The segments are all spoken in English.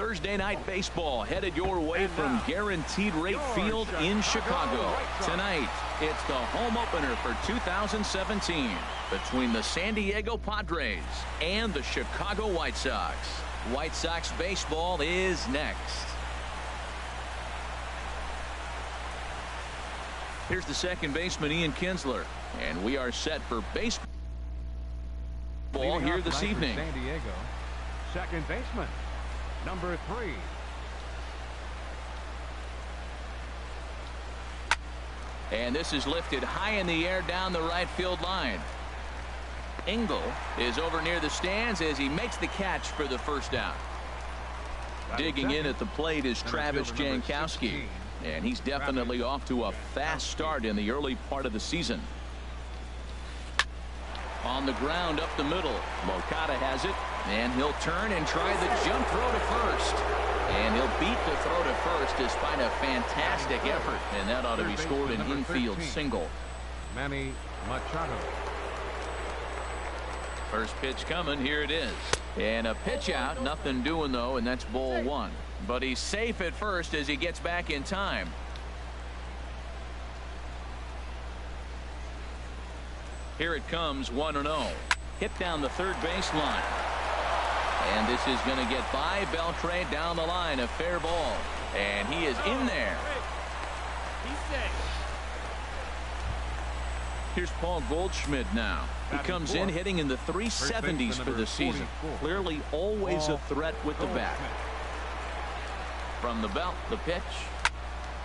Thursday Night Baseball headed your way from Guaranteed Rate Field in Chicago. Tonight, it's the home opener for 2017 between the San Diego Padres and the Chicago White Sox. White Sox baseball is next. Here's the second baseman, Ian Kinsler, and we are set for baseball here this evening. San Diego, second baseman, number 3. And this is lifted high in the air down the right field line. Engel is over near the stands as he makes the catch for the first down. Digging in at the plate is Travis Jankowski, and he's definitely off to a fast start in the early part of the season. On the ground up the middle, Moncada has it, and he'll turn and try the jump throw to first. And he'll beat the throw to first despite a fantastic effort, and that ought to be scored an infield single. Manny Machado. First pitch coming, here it is. And a pitch out, nothing doing though, and that's ball 1. But he's safe at first as he gets back in time. Here it comes, 1-0. Hit down the third baseline. And this is going to get by Beltre down the line. A fair ball. And he is in there. Here's Paul Goldschmidt now. He comes in hitting in the 370s for the season. Clearly always a threat with the bat. From the belt, the pitch.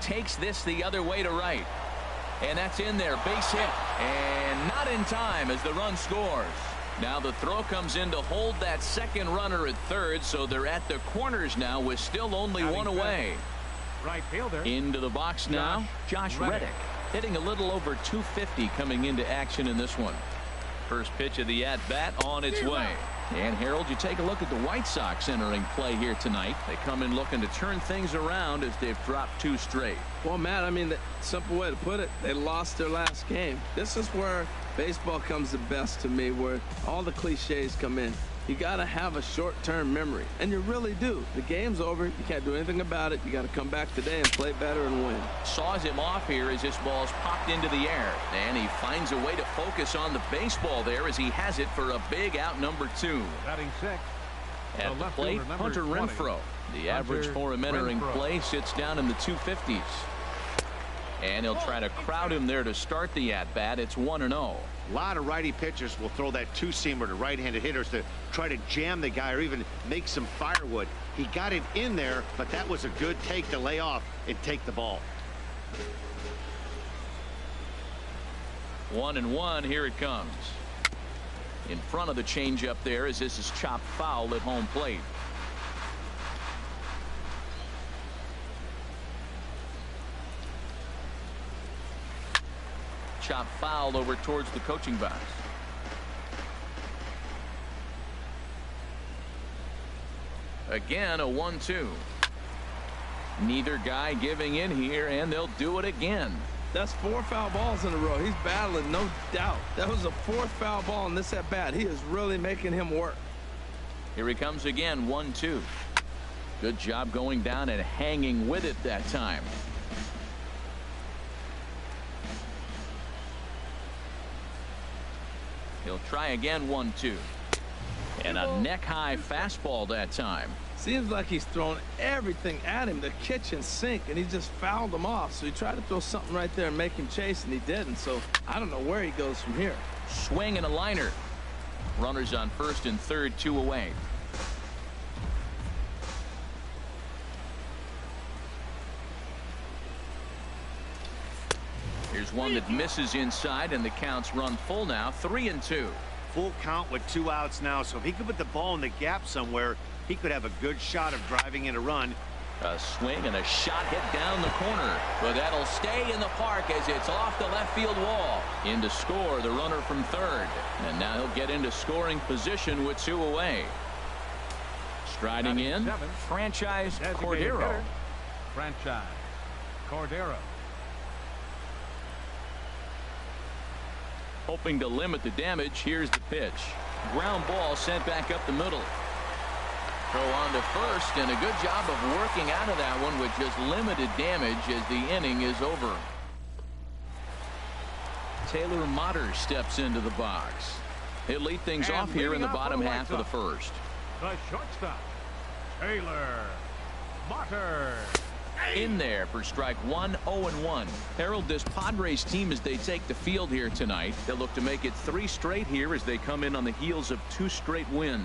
Takes this the other way to right. And that's in there. Base hit. And not in time as the run scores. Now the throw comes in to hold that second runner at third, so they're at the corners now with still only one away. Right fielder. Into the box now, Josh Reddick. Hitting a little over 250 coming into action in this one. First pitch of the at-bat on its way. And Harold, you take a look at the White Sox entering play here tonight. They come in looking to turn things around as they've dropped 2 straight. Well, Matt, I mean, the simple way to put it, they lost their last game. This is where baseball comes the best to me, where all the cliches come in. You got to have a short-term memory, and you really do. The game's over. You can't do anything about it. You got to come back today and play better and win. Saws him off here as this ball's popped into the air, and he finds a way to focus on the baseball there as he has it for a big out number 2. Batting 6. At the plate, Hunter Renfroe. The average for him entering play sits down in the 250s. And he'll try to crowd him there to start the at-bat. It's 1-0. A lot of righty pitchers will throw that two-seamer to right-handed hitters to try to jam the guy or even make some firewood. He got it in there, but that was a good take to lay off and take the ball. 1-1. Here it comes. In front of the changeup there as this is chopped foul at home plate. Chop foul over towards the coaching box. Again, a 1-2. Neither guy giving in here, and they'll do it again. That's 4 foul balls in a row. He's battling, no doubt. That was the 4th foul ball in this at bat. He is really making him work. Here he comes again, 1-2. Good job going down and hanging with it that time. He'll try again, 1-2. And a neck-high fastball that time. Seems like he's thrown everything at him, the kitchen sink, and he just fouled him off. So he tried to throw something right there and make him chase, and he didn't. So I don't know where he goes from here. Swing and a liner. Runners on first and third, 2 away. Here's one that misses inside, and the count's run full now, 3-2. Full count with 2 outs now, so if he could put the ball in the gap somewhere, he could have a good shot of driving in a run. A swing and a shot hit down the corner, but that'll stay in the park as it's off the left field wall. In to score the runner from third, and now he'll get into scoring position with 2 away. Striding in, Franchise Cordero. Franchise Cordero. Hoping to limit the damage. Here's the pitch. Ground ball sent back up the middle. Throw on to first, and a good job of working out of that one with just limited damage as the inning is over. Taylor Motter steps into the box. He'll lead things off here in the bottom half of the first. The shortstop, Taylor Motter. In there for strike one, 0-1. Harold, this Padres team, as they take the field here tonight, they'll look to make it 3 straight here as they come in on the heels of 2 straight wins.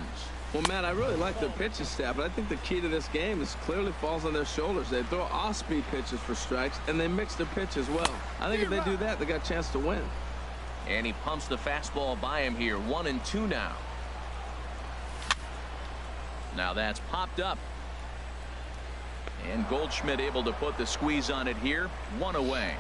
Well, Matt, I really like their pitching staff, but I think the key to this game is clearly falls on their shoulders. They throw off-speed pitches for strikes, and they mix their pitch as well. I think if they do that, they got a chance to win. And he pumps the fastball by him here. 1-2 now. Now that's popped up. And Goldschmidt able to put the squeeze on it here. 1 away.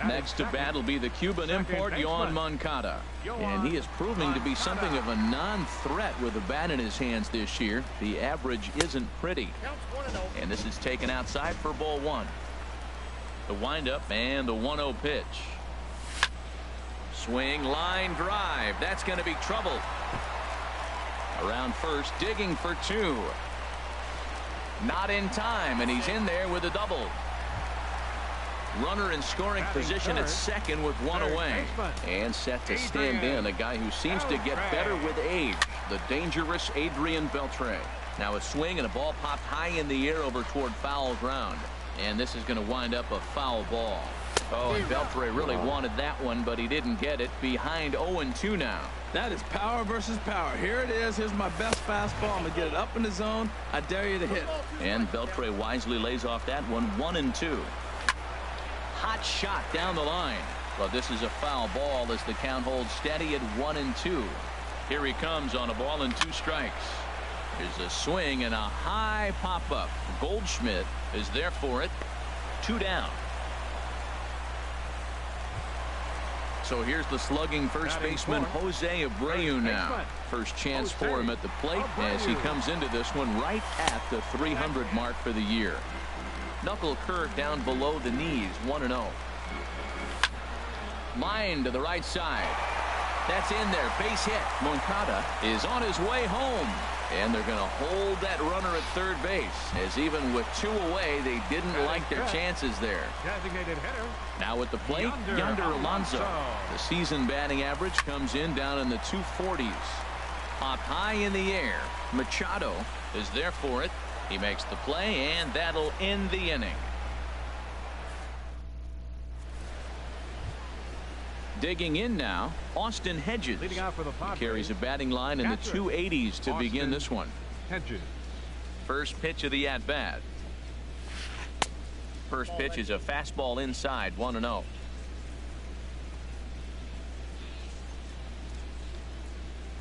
Next to bat will be the Cuban import, Yoán Moncada. And he is proving to be something of a non-threat with a bat in his hands this year. The average isn't pretty. And this is taken outside for ball 1. The windup and the 1-0 pitch. Swing, line drive. That's going to be trouble. Around first, digging for 2. Not in time, and he's in there with a double. Runner in scoring position at second with 1 away. And set to stand in a guy who seems to get better with age, the dangerous Adrian Beltre. Now a swing and a ball popped high in the air over toward foul ground. And this is going to wind up a foul ball. Oh, and Beltre really wanted that one, but he didn't get it. Behind 0-2 now. That is power versus power. Here it is. Here's my best fastball. I'm going to get it up in the zone. I dare you to hit. And Beltre wisely lays off that one. 1-2. Hot shot down the line. But this is a foul ball as the count holds steady at 1-2. Here he comes on a ball and 2 strikes. Here's a swing and a high pop-up. Goldschmidt is there for it. 2 down. So here's the slugging first baseman Jose Abreu now. First chance for him at the plate as he comes into this one right at the 300 mark for the year. Knuckle curve down below the knees. 1-0. Line to the right side. That's in there. Base hit. Moncada is on his way home. And they're going to hold that runner at third base, as even with 2 away, they didn't like their chances there. Designated hitter. Now at the plate, Yonder Alonso. The season batting average comes in down in the 240s. Popped high in the air. Machado is there for it. He makes the play, and that'll end the inning. Digging in now, Austin Hedges. Leading out for the Padres. Carries a batting line in the 280s to begin this one. Hedges. First pitch of the at-bat. First pitch is a fastball inside. 1-0.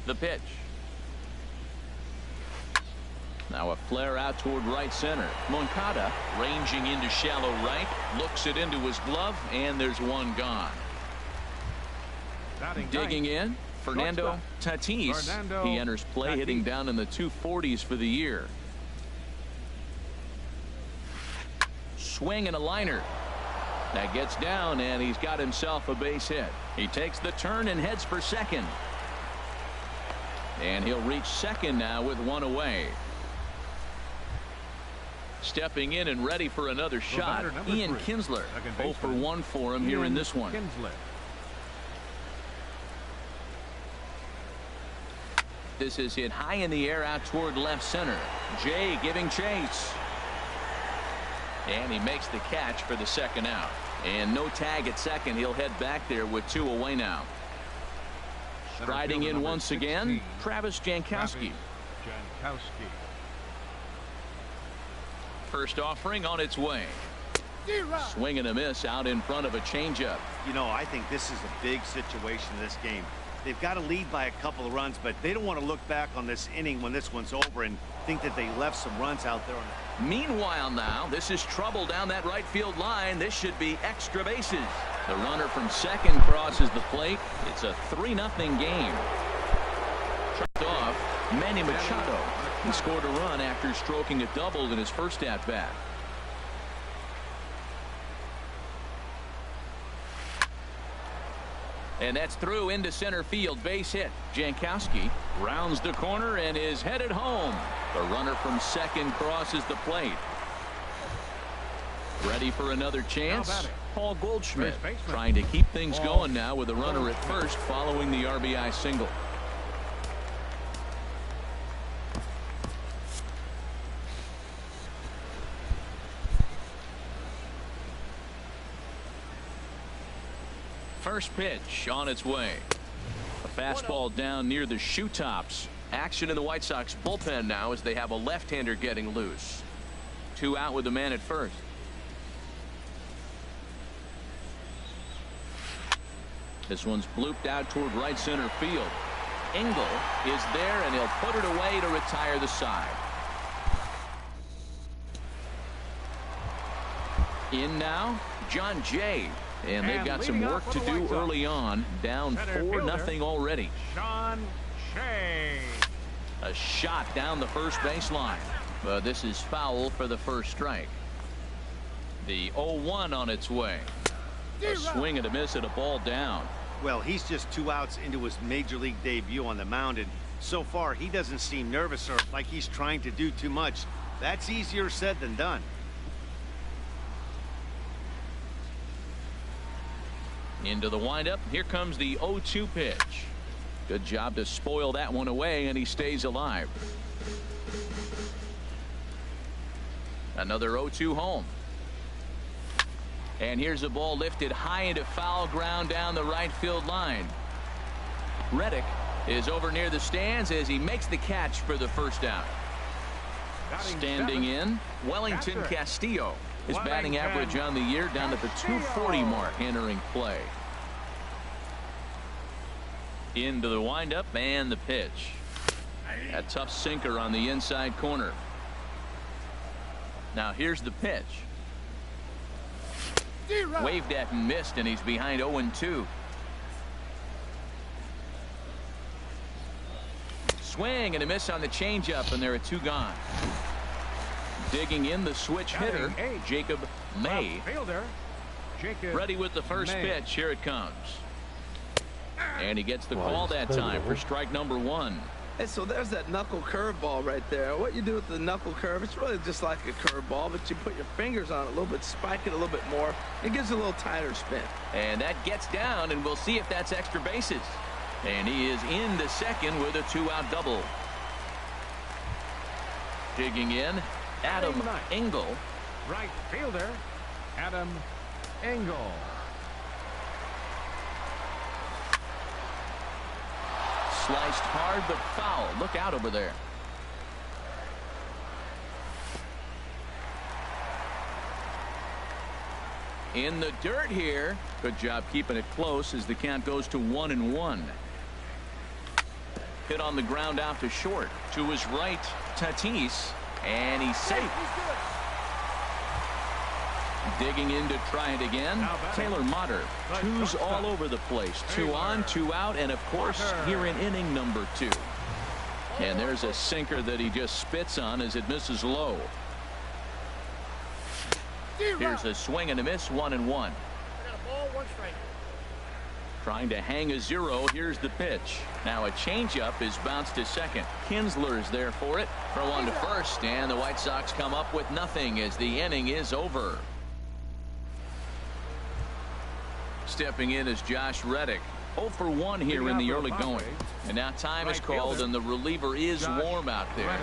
The pitch. Now a flare out toward right center. Moncada ranging into shallow right. Looks it into his glove, and there's one gone. Digging in, Fernando Tatis. He enters play hitting down in the 240s for the year. Swing and a liner. That gets down, and he's got himself a base hit. He takes the turn and heads for second. And he'll reach second now with 1 away. Stepping in and ready for another shot, Ian Kinsler. 0 for 1 for him here in this one. This is hit high in the air out toward left center. Jay giving chase. And he makes the catch for the second out. And no tag at second. He'll head back there with 2 away now. Striding in once again, Travis Jankowski. First offering on its way. Swing and a miss out in front of a changeup. You know, I think this is a big situation in this game. They've got to lead by a couple of runs, but they don't want to look back on this inning when this one's over and think that they left some runs out there. Meanwhile now, this is trouble down that right field line. This should be extra bases. The runner from second crosses the plate. It's a 3-0 game. Trapped off, Manny Machado. He scored a run after stroking a double in his first at-bat. And that's through into center field. Base hit. Jankowski rounds the corner and is headed home. The runner from second crosses the plate. Ready for another chance. Paul Goldschmidt trying to keep things going now with a runner at first following the RBI single. First pitch on its way. A fastball down near the shoe tops. Action in the White Sox bullpen now as they have a left-hander getting loose. 2 out with the man at first. This one's blooped out toward right center field. Engel is there and he'll put it away to retire the side. In now, John Jay. And they've got some work to do early on. Down 4-0 already. John Jay. A shot down the first baseline. But this is foul for the first strike. The 0-1 on its way. A swing and a miss at a ball down. Well, he's just 2 outs into his major league debut on the mound, and so far he doesn't seem nervous or like he's trying to do too much. That's easier said than done. Into the windup. Here comes the 0-2 pitch. Good job to spoil that one away, and he stays alive. Another 0-2 home. And here's a ball lifted high into foul ground down the right field line. Reddick is over near the stands as he makes the catch for the first out. Standing in, Wellington Castillo. His batting average on the year down at the 240 mark entering play. Into the windup and the pitch. A tough sinker on the inside corner. Now here's the pitch. Waved at and missed, and he's behind 0-2. Swing and a miss on the changeup, and there are 2 gone. Digging in the switch hitter, Jacob May. Ready with the first pitch. Here it comes. And he gets the call that time for strike number 1. Hey, so there's that knuckle curveball right there. What you do with the knuckle curve, it's really just like a curveball, but you put your fingers on it a little bit, spike it a little bit more. It gives it a little tighter spin. And that gets down, and we'll see if that's extra bases. And he is into second with a 2-out double. Digging in, Adam Engel. Right fielder, Adam Engel. Sliced hard but foul. Look out over there. In the dirt here. Good job keeping it close as the count goes to 1-1. Hit on the ground out to short. To his right, Tatis. And he's safe. Digging in to try it again. Taylor Motter. 2s all over the place. 2 on, 2 out, and of course here in inning number 2. And there's a sinker that he just spits on as it misses low. Here's a swing and a miss. 1-1. Trying to hang a 0. Here's the pitch. Now a changeup is bounced to second. Kinsler's there for it. Throw on to first, and the White Sox come up with nothing as the inning is over. Stepping in is Josh Reddick. 0 for 1 here in the early going. And now time is called, and the reliever is warm out there.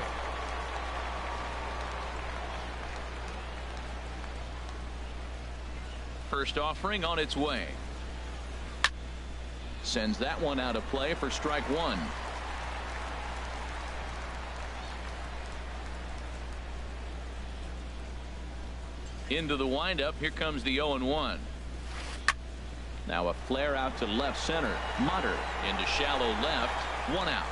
First offering on its way. Sends that one out of play for strike 1. Into the windup. Here comes the 0-1. Now a flare out to left center. Motter into shallow left. 1 out.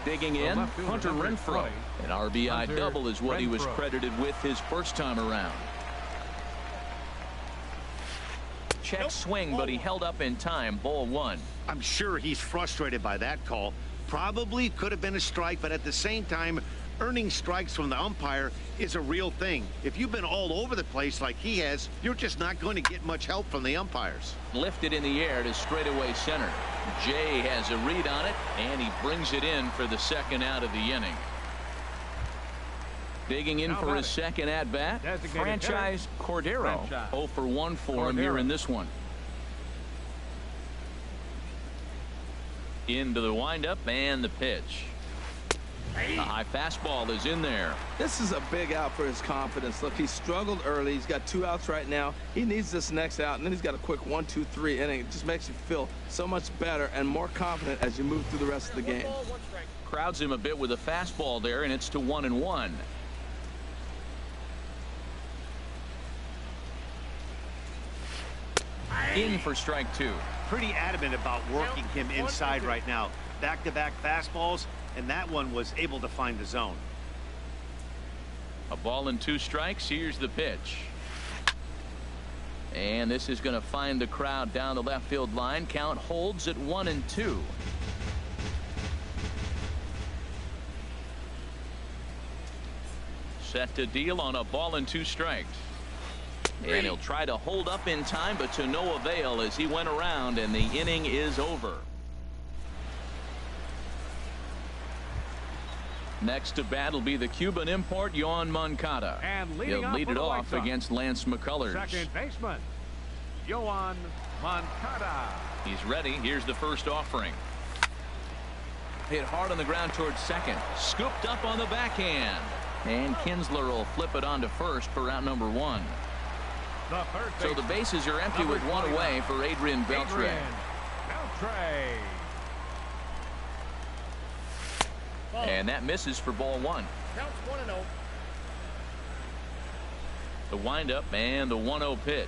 Digging in, Hunter Renfroe. An RBI double is what he was credited with his first time around. Check swing, but he held up in time. Ball 1. I'm sure he's frustrated by that call. Probably could have been a strike, but at the same time, Earning strikes from the umpire is a real thing. If you've been all over the place like he has, you're just not going to get much help from the umpires. Lifted in the air to straightaway center. Jay has a read on it, and he brings it in for the second out of the inning. Digging in for his second at-bat, Franchise Cordero. 0 for 1 for him here in this one. Into the windup and the pitch. A high fastball is in there. This is a big out for his confidence. Look, he struggled early. He's got 2 outs right now. He needs this next out, and then he's got a quick 1, 2, 3 inning. It just makes you feel so much better and more confident as you move through the rest of the game. Crowds him a bit with a fastball there, and it's to 1-1. In for strike 2. Pretty adamant about working him inside right now. Back-to-back fastballs, and that one was able to find the zone. A ball and 2 strikes. Here's the pitch. And this is going to find the crowd down the left field line. Count holds at 1-2. Set to deal on a ball and 2 strikes. And he'll try to hold up in time, but to no avail as he went around, and the inning is over. Next to bat will be the Cuban import, Yoan Moncada. And He'll lead it off against Lance McCullers. Second baseman, Yoan Moncada. He's ready. Here's the first offering. Hit hard on the ground towards second. Scooped up on the backhand. And Kinsler will flip it on to first for out number 1. So the bases are empty with 1 away for Adrian Beltre. And that misses for ball 1. Counts 1-0. The windup and the 1-0 pitch.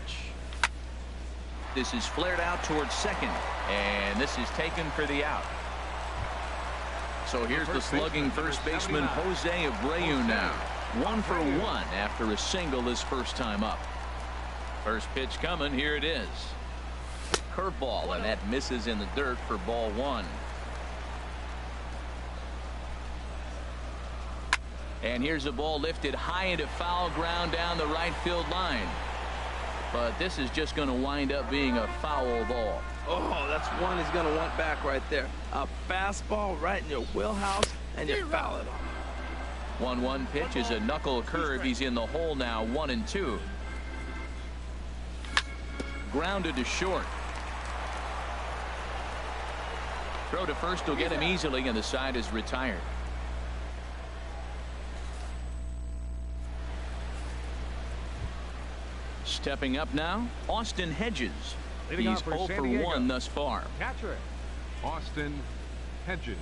This is flared out towards second, and this is taken for the out. So here's the slugging first baseman Jose Abreu now. 1 for 1 after a single his first time up. First pitch coming. Here it is. Curveball, and that misses in the dirt for ball 1. And here's a ball lifted high into foul ground down the right field line. But this is just going to wind up being a foul ball. Oh, that's one he's going to want back right there. A fastball right in your wheelhouse, and you foul it off. 1-1 pitch is a knuckle curve. He's in the hole now. 1-2. Grounded to short. Throw to first will get him easily, and the side is retired. Stepping up now, Austin Hedges. He's 0 for 1 thus far. Catcher, Austin Hedges.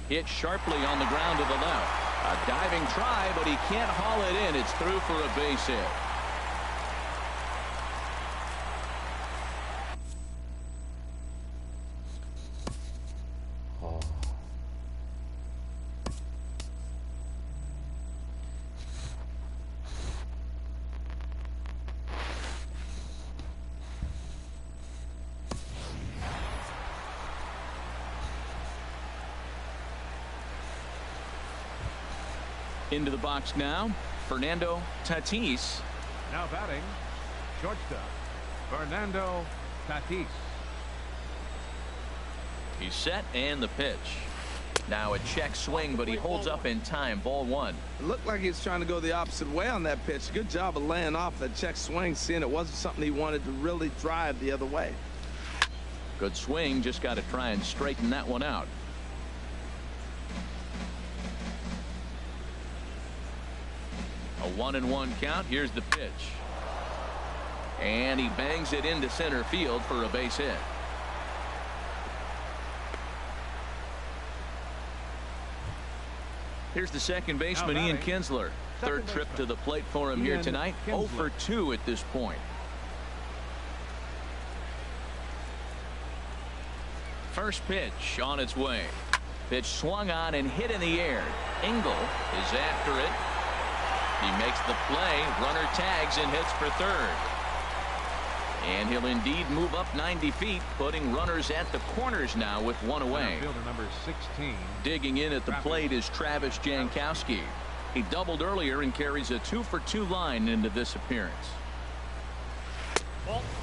Hit sharply on the ground to the left. A diving try, but he can't haul it in. It's through for a base hit. Into the box now, Fernando Tatis. Now batting, shortstop, Fernando Tatis. He's set, and the pitch. Now a check swing, but he holds up in time. Ball 1. It looked like he was trying to go the opposite way on that pitch. Good job of laying off that check swing, seeing it wasn't something he wanted to really drive the other way. Good swing, just got to try and straighten that one out. A 1-1 count. Here's the pitch. And he bangs it into center field for a base hit. Here's the second baseman, Ian Kinsler. Third trip to the plate for him here tonight. 0 for 2 at this point. First pitch on its way. Pitch swung on and hit in the air. Engel is after it. He makes the play. Runner tags and hits for third. And he'll indeed move up 90 feet, putting runners at the corners now with one away. Fielder number 16. Digging in at the plate is Travis Jankowski. He doubled earlier and carries a 2-for-2 line into this appearance.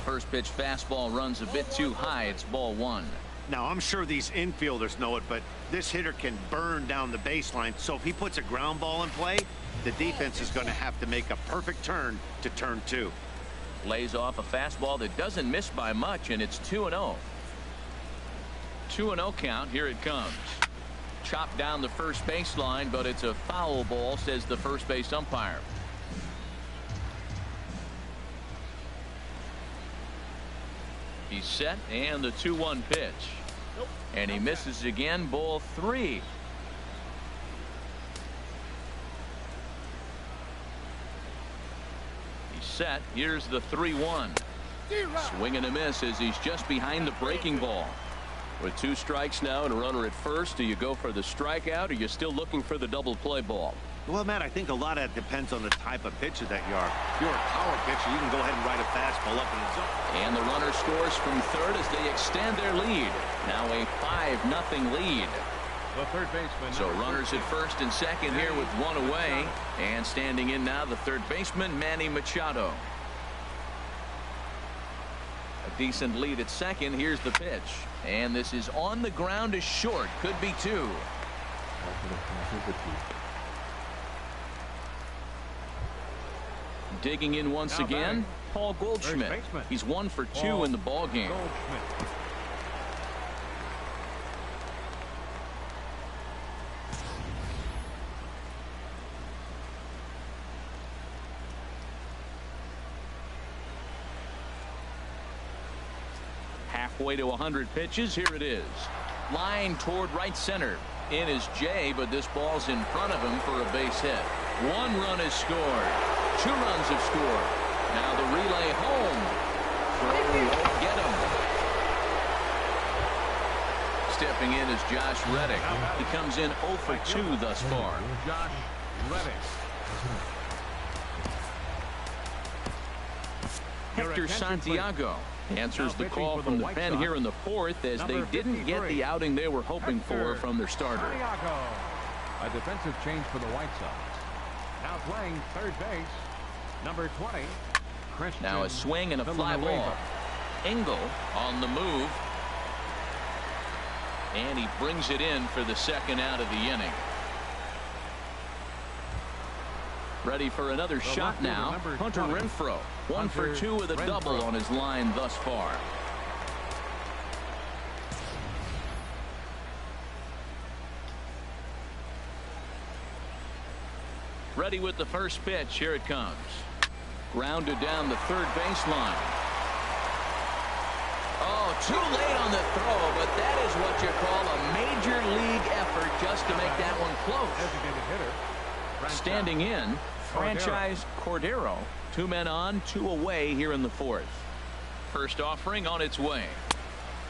First pitch fastball runs a bit too high. It's ball one. Now, I'm sure these infielders know it, but this hitter can burn down the baseline. So if he puts a ground ball in play, the defense is going to have to make a perfect turn to turn two. Lays off a fastball that doesn't miss by much, and it's 2-0. 2-0 count. Here it comes. Chopped down the first baseline, but it's a foul ball, says the first base umpire. He's set, and the 2-1 pitch. And he misses again, ball three. Set. Here's the 3-1. Swing and a miss as he's just behind the breaking ball. With 2 strikes now and a runner at first, do you go for the strikeout, or are you still looking for the double play ball? Well, Matt, I think a lot of that depends on the type of pitcher that you are. If you're a power pitcher, you can go ahead and ride a fastball up in the zone. And the runner scores from third as they extend their lead. Now a 5-0 lead. The third baseman. So runners at first and second here with one away. And standing in now the third baseman, Manny Machado. A decent lead at second. Here's the pitch. And this is on the ground to short. Could be two. Digging in once again, Paul Goldschmidt. He's 1 for 2 in the ball game. Halfway to 100 pitches. Here it is. Line toward right center. In is Jay, but this ball's in front of him for a base hit. 1 run is scored. 2 runs have scored. Now the relay home. Won't get him. Stepping in is Josh Reddick. He comes in 0 for 2 thus far. Josh Reddick. Hector Santiago answers the call from the pen here in the fourth as they didn't get the outing they were hoping for from their starter. Santiago. A defensive change for the White Sox. Now playing third base, number 20, Christian. Now a swing and a fly ball. Engel on the move. And he brings it in for the second out of the inning. Ready for another shot now. Hunter Renfroe. 1 for 2 with a double on his line thus far. Ready with the first pitch. Here it comes. Grounded down the third baseline. Oh, too late on the throw, but that is what you call a major league effort just to make that one close. Designated hitter. Standing in, Franchise Cordero. 2 men on, 2 away here in the fourth. First offering on its way.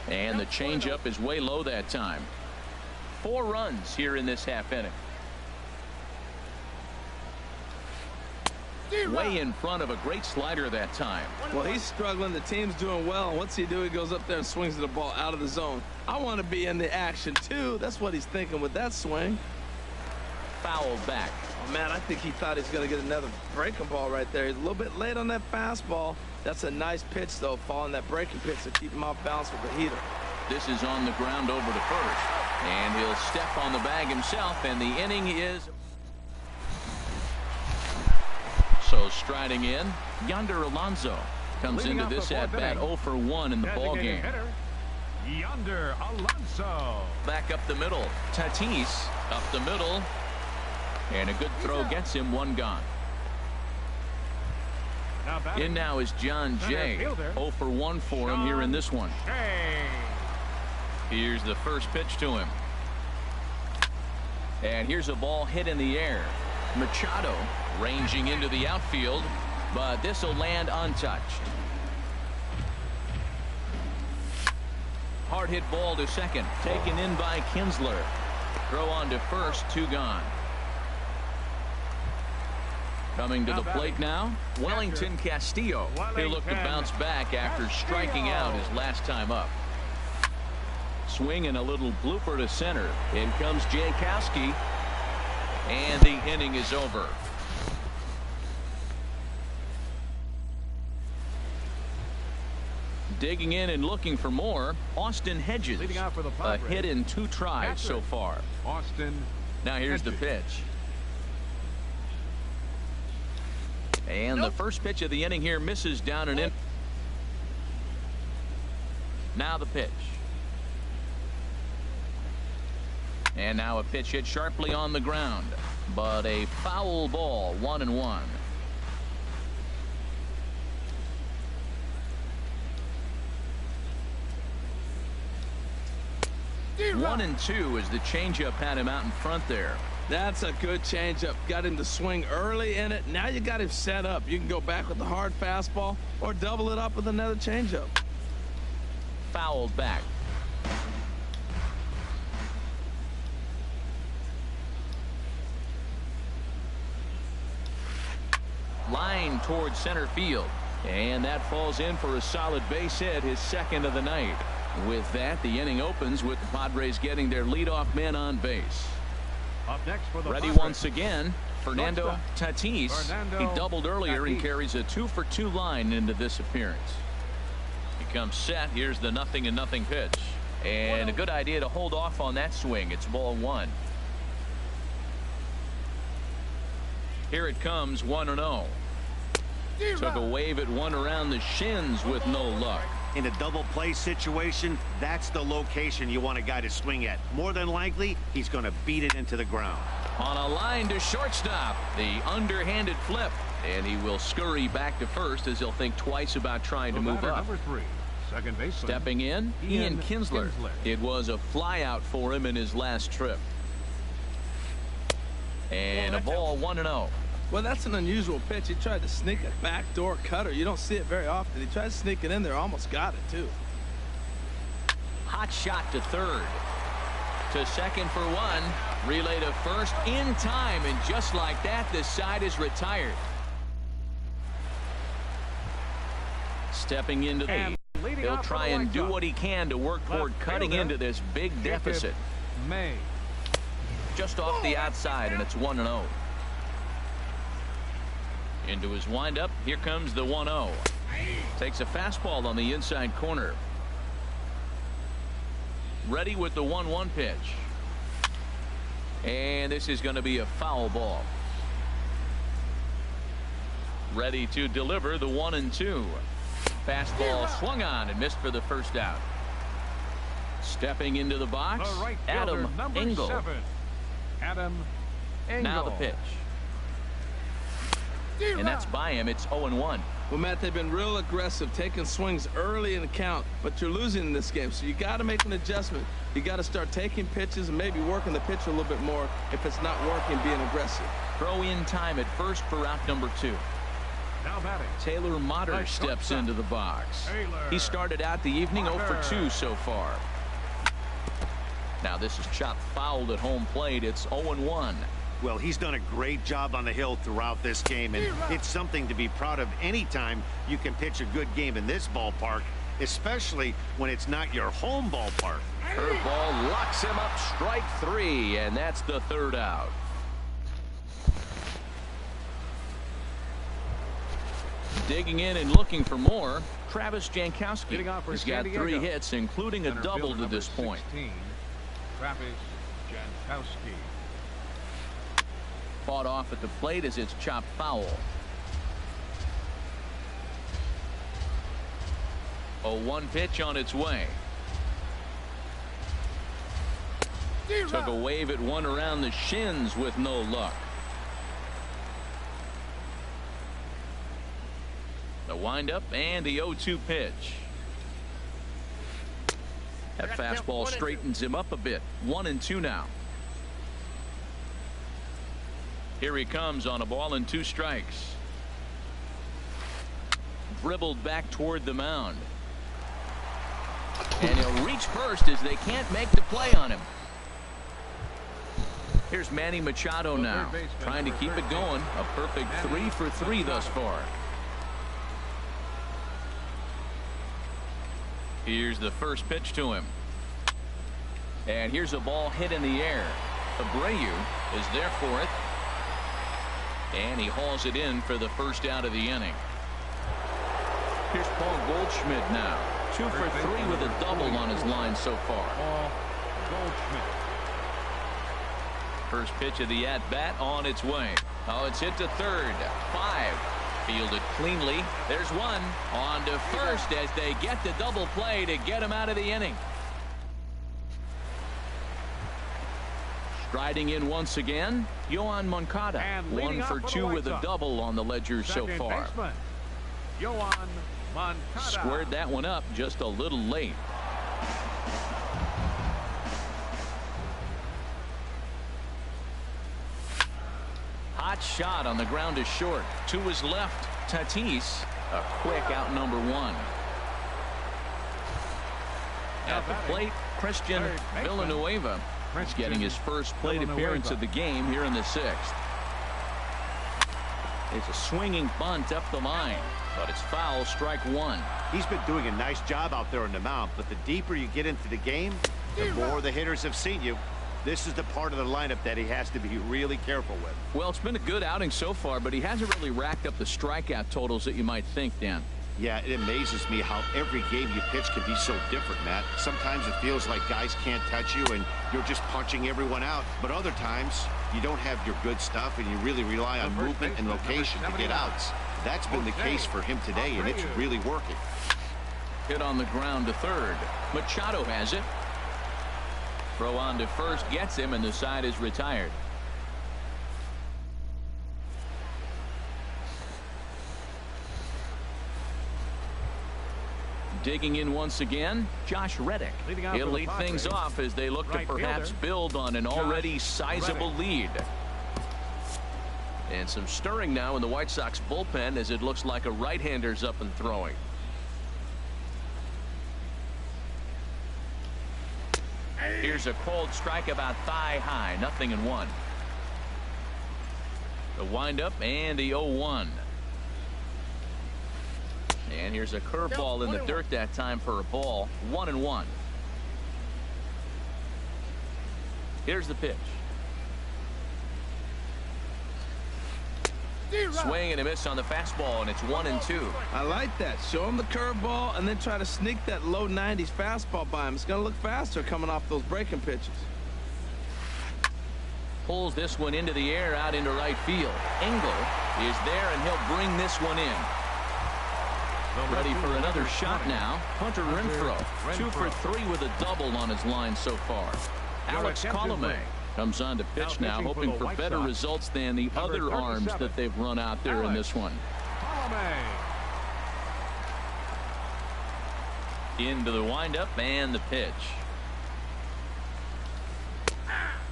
And the changeup is way low that time. 4 runs here in this half inning. Way in front of a great slider that time. Well, he's struggling. The team's doing well. What's he do? He goes up there and swings the ball out of the zone. I want to be in the action, too. That's what he's thinking with that swing. Foul back. Oh, man, I think he thought he's going to get another breaking ball right there. He's a little bit late on that fastball. That's a nice pitch, though, following that breaking pitch to keep him off balance with the heater. This is on the ground over to first. And he'll step on the bag himself, and the inning is... So striding in, Yonder Alonso comes Leading into this at-bat 0 for 1 in the ballgame. Yonder Alonso. Back up the middle. Tatis up the middle. And a good throw gets him 1 gone. In now is John Jay. 0 for 1 for him here in this one. Here's the first pitch to him. And here's a ball hit in the air. Machado ranging into the outfield, but this will land untouched. Hard hit ball to second, taken in by Kinsler. Throw on to first, 2 gone. Coming to the plate now, Wellington Castillo. He'll look to bounce back after striking out his last time up. Swing and a little blooper to center. In comes Jankowski, and the inning is over. Digging in and looking for more, Austin Hedges. Leading out for the a hit in 2 tries so far. Austin. Now here's the pitch. And the first pitch of the inning here misses down and in. Now the pitch. And now a pitch hit sharply on the ground, but a foul ball, 1-1. One and two as the changeup had him out in front there. That's a good changeup. Got him to swing early in it. Now you got him set up. You can go back with the hard fastball or double it up with another changeup. Fouled back. Line towards center field. And that falls in for a solid base hit, his second of the night. With that, the inning opens with the Padres getting their leadoff man on base. Up next for the Ready Padres. once again, Fernando Tatis. He doubled earlier and carries a 2-for-2 line into this appearance. He comes set. Here's the 0-0 pitch. And a good idea to hold off on that swing. It's ball 1. Here it comes, 1-0. Took a wave at one around the shins with no luck. In a double play situation, that's the location you want a guy to swing at. More than likely, he's going to beat it into the ground. On a line to shortstop, the underhanded flip, and he will scurry back to first as he'll think twice about trying to move up. Number 3, second baseman. Stepping in, Ian Kinsler. It was a flyout for him in his last trip. And a ball, 1-0. Well, that's an unusual pitch. He tried to sneak a backdoor cutter. You don't see it very often. He tried to sneak it in there, almost got it too. Hot shot to third. To second for 1. Relay to first in time, and just like that, the side is retired. Stepping into the he'll try and do what he can to work toward cutting into this big deficit. May. Just off the outside, and it's 1-0. Into his windup. Here comes the 1-0. Takes a fastball on the inside corner. Ready with the 1-1 pitch. And this is going to be a foul ball. Ready to deliver the 1-2. Fastball swung on and missed for the first out. Stepping into the box, The right Adam fielder, number Engel. 7. Adam Engel. Now the pitch. And that's by him. It's 0-1. Well, Matt, they've been real aggressive, taking swings early in the count, but you're losing in this game, so you got to make an adjustment. You got to start taking pitches and maybe working the pitch a little bit more if it's not working, being aggressive. Throw in time at first for out number 2. Now batting. Taylor Motter Right, steps shortstop. into the box. Taylor. He started out the evening 0-for-2 so far. Now this is chopped fouled at home plate. It's 0-1. Well, he's done a great job on the hill throughout this game, and it's something to be proud of anytime you can pitch a good game in this ballpark, especially when it's not your home ballpark. Curveball locks him up, strike 3, and that's the third out. Digging in and looking for more, Travis Jankowski. Hitting off for He's San got 3 Diego. hits, including a Center double fielder to this number point. 16, Travis Jankowski. Fought off at the plate as it's chopped foul. 0-1 pitch on its way. Took a wave at one around the shins with no luck. The windup and the 0-2 pitch. That fastball straightens him up a bit. 1-2 now. Here he comes on a ball and 2 strikes. Dribbled back toward the mound. And he'll reach first as they can't make the play on him. Here's Manny Machado now, trying to keep it going. A perfect 3 for 3 thus far. Here's the first pitch to him. And here's a ball hit in the air. Abreu is there for it. And he hauls it in for the first out of the inning. Here's Paul Goldschmidt now. 2 for 3 with a double on his line so far. Paul Goldschmidt. First pitch of the at-bat on its way. Oh, it's hit to third. 5. Fielded cleanly. There's one. On to first as they get the double play to get him out of the inning. Striding in once again, Yoan Moncada. 1 for 2 with a double on the ledger so far. Baseman, Yoan Moncada. Squared that one up just a little late. Hot shot on the ground is short. To his left, Tatis. A quick out number 1. At the plate, Christian Villanueva. He's getting his first plate appearance of the game here in the 6th. It's a swinging bunt up the line, but it's foul, strike 1. He's been doing a nice job out there on the mound, but the deeper you get into the game, the more the hitters have seen you. This is the part of the lineup that he has to be really careful with. Well, it's been a good outing so far, but he hasn't really racked up the strikeout totals that you might think, Dan. Yeah, it amazes me how every game you pitch can be so different, Matt. Sometimes it feels like guys can't touch you and you're just punching everyone out. But other times you don't have your good stuff and you really rely on movement and location to get outs. That's been the case for him today, and it's really working. Hit on the ground to third. Machado has it. Throw on to first gets him, and the side is retired. Digging in once again, Josh Reddick. He'll lead things off as they look to perhaps build on an already sizable lead. And some stirring now in the White Sox bullpen as it looks like a right-hander's up and throwing. Here's a cold strike about thigh high, 0-1. The windup and the 0-1. And here's a curveball in the dirt that time for a ball. 1-1. Here's the pitch. Swing and a miss on the fastball, and it's 1-2. I like that. Show him the curveball and then try to sneak that low 90s fastball by him. It's going to look faster coming off those breaking pitches. Pulls this one into the air out into right field. Engel is there, and he'll bring this one in. Ready for another shot now. Hunter Renfroe, 2 for 3 with a double on his line so far. Alex Colomé comes on to pitch now, hoping for better results than the other arms that they've run out there in this one. Into the windup and the pitch.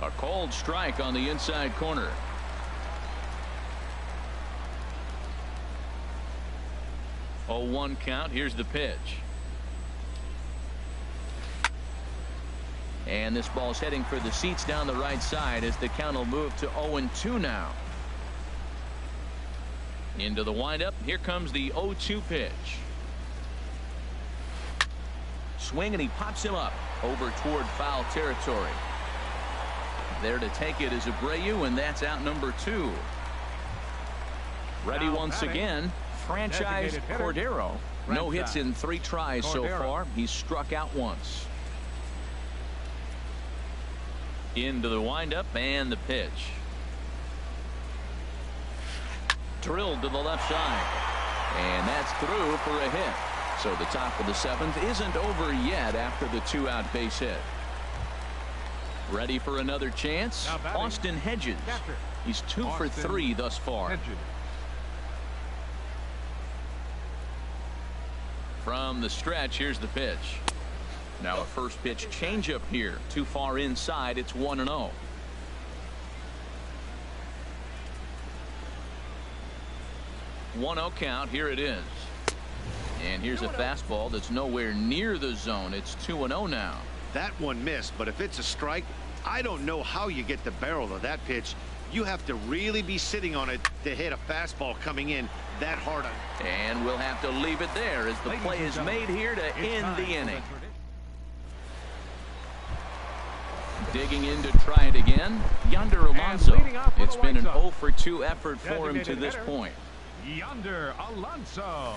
A cold strike on the inside corner. Oh, 1 count. Here's the pitch. And this ball's heading for the seats down the right side as the count will move to 0-2 now. Into the windup. Here comes the 0-2 pitch. Swing, and he pops him up over toward foul territory. There to take it is Abreu, and that's out number 2. Ready once again. Franchise Cordero. No hits in 3 tries so far. He's struck out once. Into the windup and the pitch. Drilled to the left side. And that's through for a hit. So the top of the 7th isn't over yet after the 2-out base hit. Ready for another chance? Austin Hedges. He's 2 for 3 thus far. From the stretch, here's the pitch. Now a first pitch changeup here. Too far inside. It's 1-0. One-0 count. Here it is. And here's a fastball that's nowhere near the zone. It's 2-0 now. That one missed, but if it's a strike, I don't know how you get the barrel of that pitch. You have to really be sitting on it to hit a fastball coming in that hard. And we'll have to leave it there as the play is made here to end the inning. Digging in to try it again, Yonder Alonso. It's been an 0 for 2 effort for him to this point. Yonder Alonso.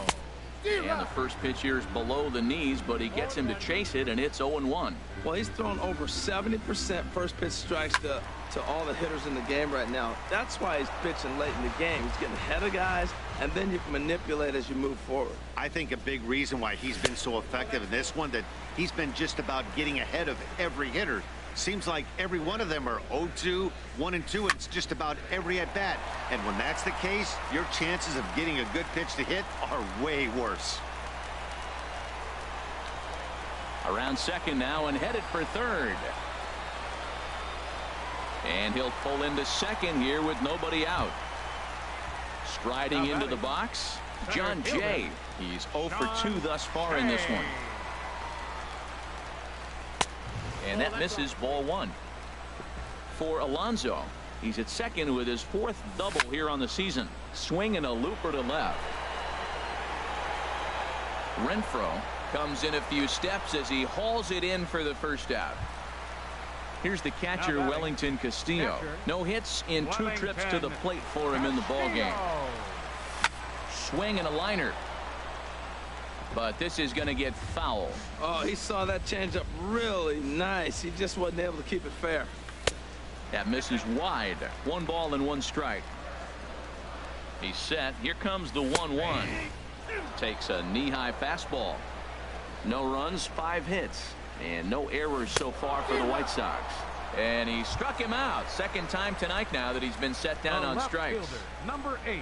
And the first pitch here is below the knees, but he gets him to chase it, and it's 0-1. Well, he's thrown over 70% first pitch strikes to all the hitters in the game right now. That's why he's pitching late in the game. He's getting ahead of guys, and then you can manipulate as you move forward. I think a big reason why he's been so effective in this one, that he's been just about getting ahead of every hitter. Seems like every one of them are 0-2, 1-2, and it's just about every at-bat. And when that's the case, your chances of getting a good pitch to hit are way worse. Around second now and headed for third. And he'll pull into second here with nobody out. Striding into the box, Jon Jay. He's 0 for 2 thus far in this one. And that misses, ball 1. For Alonso, he's at second with his 4th double here on the season. Swinging a looper to left. Renfroe comes in a few steps as he hauls it in for the first out. Here's the catcher, Wellington Castillo. No hits in 2 trips to the plate for him in the ballgame. Swing and a liner. But this is going to get foul. Oh, he saw that changeup really nice. He just wasn't able to keep it fair. That misses wide. 1 ball and 1 strike. He's set. Here comes the 1-1. Takes a knee-high fastball. No runs, 5 hits, and no errors so far for the White Sox. And he struck him out. Second time tonight now that he's been set down on strikes. Fielder, number 8.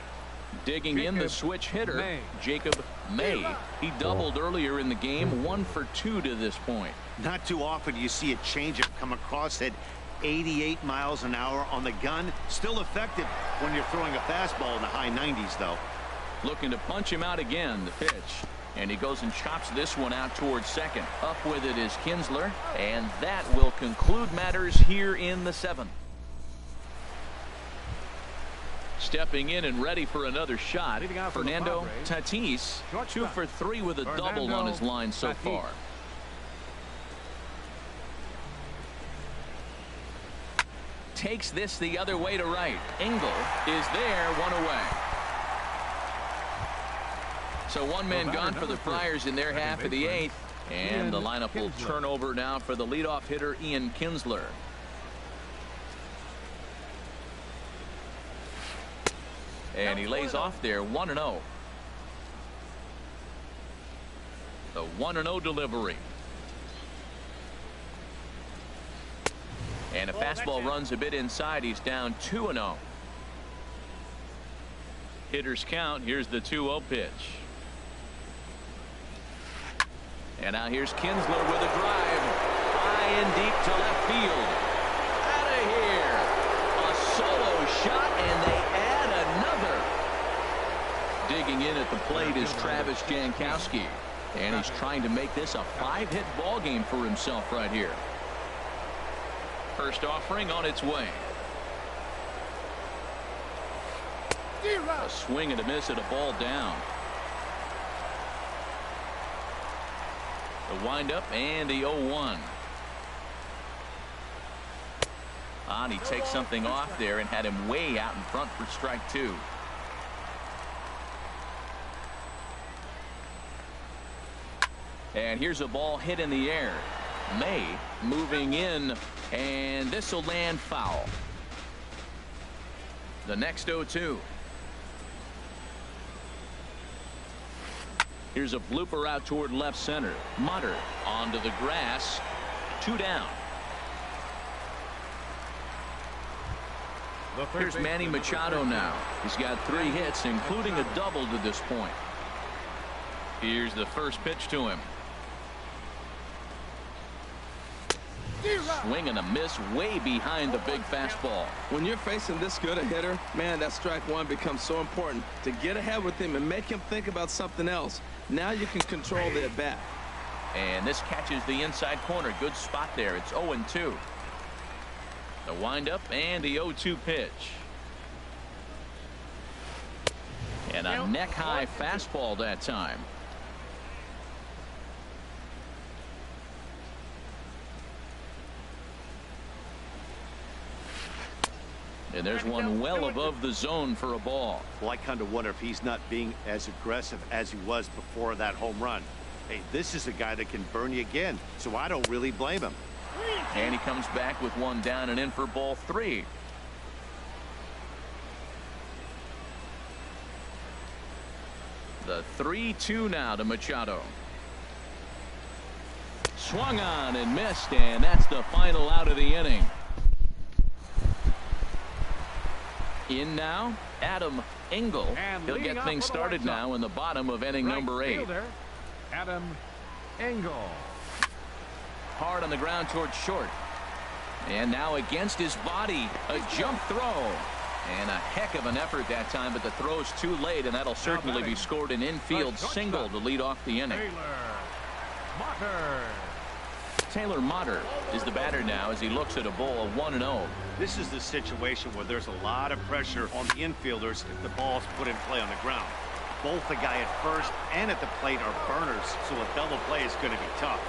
Digging in the switch hitter, Jacob May. He doubled earlier in the game, 1 for 2 to this point. Not too often you see a changeup come across at 88 miles an hour on the gun. Still effective when you're throwing a fastball in the high 90s, though. Looking to punch him out again, the pitch. And he goes and chops this one out towards second. Up with it is Kinsler, and that will conclude matters here in the 7th. Stepping in and ready for another shot, Fernando Tatis, 2 for 3 with a double on his line so far. Takes this the other way to right. Engel is there, 1 away. So 1 man gone for the Friars in their half of the 8th. And the lineup will turn over now for the leadoff hitter, Ian Kinsler. And he lays off there, 1-0. The 1-0 delivery. And a fastball runs a bit inside. He's down 2-0. Hitters count. Here's the 2-0 pitch. And now here's Kinsler with a drive. High and deep to left field. Out of here. A solo shot, and they add another. Digging in at the plate is Travis Jankowski. And he's trying to make this a 5-hit ball game for himself right here. First offering on its way. A swing and a miss at a ball down. The windup and the 0-1. And he takes something off there and had him way out in front for strike 2. And here's a ball hit in the air. May moving in, and this will land foul. The next 0-2. Here's a blooper out toward left center. Mutter onto the grass. 2 down. Here's Manny Machado now. He's got 3 hits, including a double to this point. Here's the first pitch to him. Swing and a miss way behind the big fastball. When you're facing this good a hitter, man, that strike 1 becomes so important to get ahead with him and make him think about something else. Now you can control the at bat. And this catches the inside corner. Good spot there. It's 0-2. The windup and the 0-2 pitch. And a neck-high fastball that time. And there's one well above the zone for a ball. Well, I kind of wonder if he's not being as aggressive as he was before that home run. Hey, this is a guy that can burn you again, so I don't really blame him. And he comes back with one down and in for ball 3. The 3-2 now to Machado. Swung on and missed, and that's the final out of the inning. In now, Adam Engel. He'll get things started now in the bottom of inning number 8. Fielder, Adam Engel. Hard on the ground towards short. And now against his body, a jump throw. And a heck of an effort that time, but the throw's too late, and that'll certainly be scored an infield single to lead off the inning. Taylor Motter is the batter now as he looks at a ball of 1-0. This is the situation where there's a lot of pressure on the infielders if the ball's put in play on the ground. Both the guy at first and at the plate are burners, so a double play is going to be tough.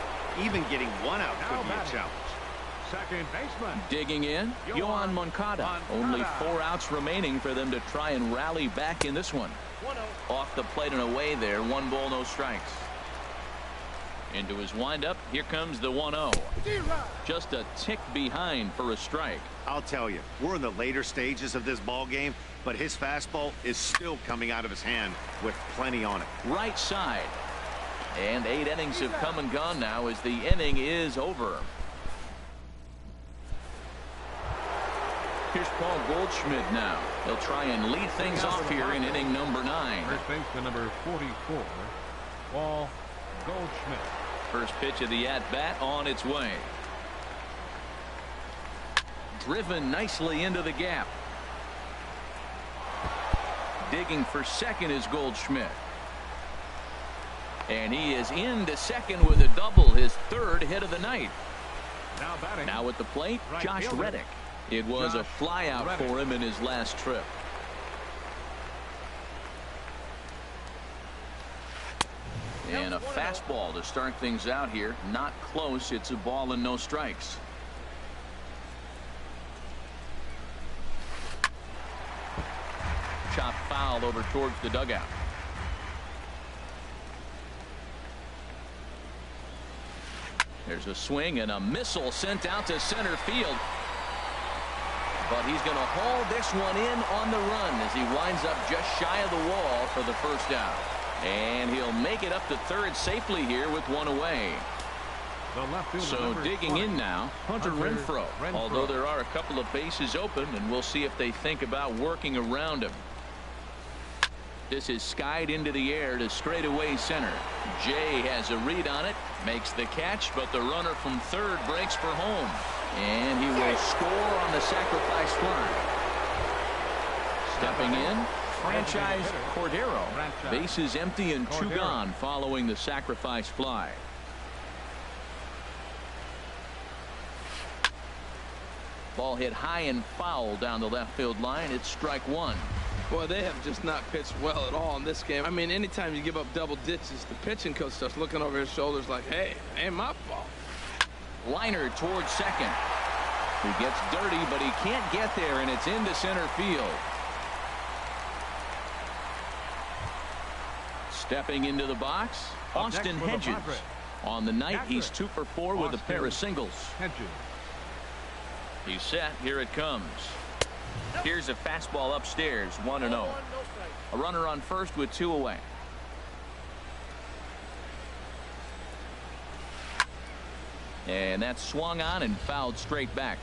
Even getting one out could be a challenge. Second baseman. Digging in, Yoan Moncada. Only 4 outs remaining for them to try and rally back in this one. Off the plate and away there, 1 ball, no strikes. Into his windup, here comes the 1-0. Just a tick behind for a strike. I'll tell you, we're in the later stages of this ball game, but his fastball is still coming out of his hand with plenty on it. Right side. And 8 innings have come and gone now as the inning is over. Here's Paul Goldschmidt now. He'll try and lead things off here in inning number 9. First baseman number 44, Paul Goldschmidt. First pitch of the at-bat on its way. Driven nicely into the gap. Digging for second is Goldschmidt. And he is into second with a double, his 3rd hit of the night. Now batting. Now at the plate, Right Josh fielder. Reddick. It was a flyout for him in his last trip. And a fastball to start things out here. Not close. It's a ball and no strikes. Chop foul over towards the dugout. There's a swing and a missile sent out to center field. But he's going to haul this one in on the run as he winds up just shy of the wall for the first out. And he'll make it up to third safely here with one away. The left fielder, So number digging 20, in now, Hunter Renfroe. Although there are a couple of bases open, and we'll see if they think about working around him. This is skied into the air to straightaway center. Jay has a read on it, makes the catch, but the runner from third breaks for home. And he will score on the sacrifice fly. Stepping in, franchise Cordero. Bases empty and 2 gone following the sacrifice fly. Ball hit high and foul down the left field line. It's strike 1. Boy, they have just not pitched well at all in this game. I mean, anytime you give up double ditches, the pitching coach starts looking over his shoulders like, hey, ain't my fault. Liner towards second. He gets dirty, but he can't get there, and it's into center field. Stepping into the box, Austin Hedges. On the night, he's 2 for 4 with a pair of singles. He's set. Here it comes. Here's a fastball upstairs, 1-0. A runner on first with 2 away. And that's swung on and fouled straight back.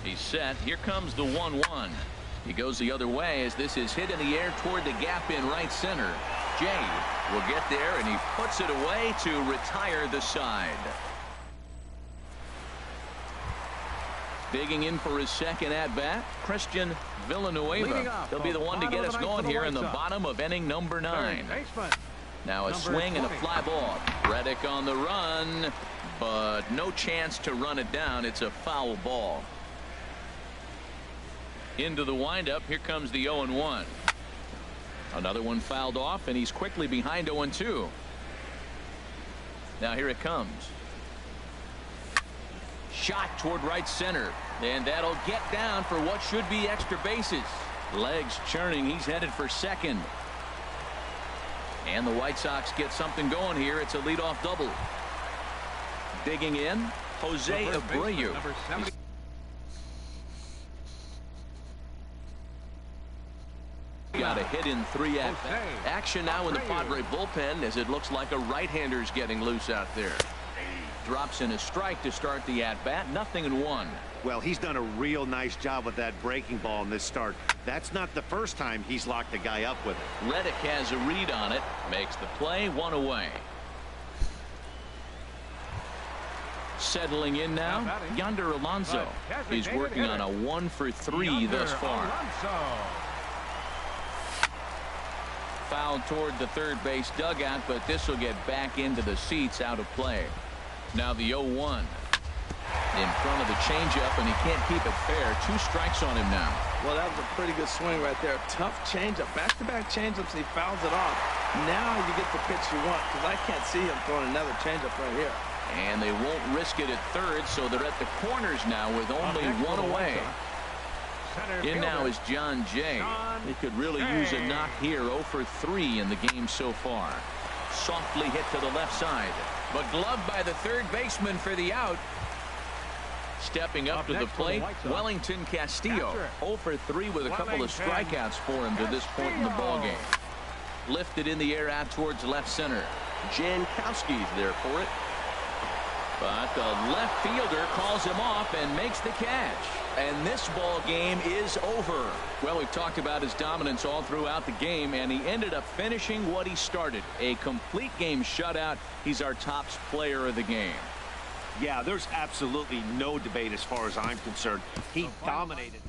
He's set. Here comes the 1-1. He goes the other way as this is hit in the air toward the gap in right center. Jay will get there, and he puts it away to retire the side. Digging in for his second at-bat, Christian Villanueva. He'll be the one to get us going here in the bottom of inning number 9. Now a swing and a fly ball. Reddick on the run. but no chance to run it down. It's a foul ball. Into the windup. Here comes the 0-1. Another one fouled off, and he's quickly behind 0-2. Now here it comes. Shot toward right center, and that'll get down for what should be extra bases. Legs churning. He's headed for second. And the White Sox get something going here. It's a leadoff double. Digging in, Jose Abreu. Got a hit in 3 at bat. Action now in the Padre bullpen as it looks like a right-hander's getting loose out there. Drops in a strike to start the at-bat. 0-1. Well, he's done a real nice job with that breaking ball in this start. That's not the first time he's locked a guy up with it. Reddick has a read on it. Makes the play. 1 away. Settling in now, Yonder Alonso. He's working on a 1 for 3 thus far. Fouled toward the third base dugout, but this will get back into the seats, out of play. Now the 0-1 in front of the changeup, and he can't keep it fair. 2 strikes on him now. Well, that was a pretty good swing right there. Tough changeup, back-to-back changeups, and he fouls it off. Now you get the pitch you want, because I can't see him throwing another changeup right here. And they won't risk it at third, so they're at the corners now with only 1 away. In now is John Jay. He could really use a knock here. 0 for 3 in the game so far. Softly hit to the left side, but gloved by the third baseman for the out. Stepping up to the plate, Wellington Castillo. 0 for 3 with a couple of strikeouts for him to this point in the ballgame. Lifted in the air out towards left center. Jankowski's there for it. But the left fielder calls him off and makes the catch. And this ball game is over. Well, we've talked about his dominance all throughout the game, and he ended up finishing what he started. A complete game shutout. He's our top player of the game. Yeah, there's absolutely no debate as far as I'm concerned. He dominated it.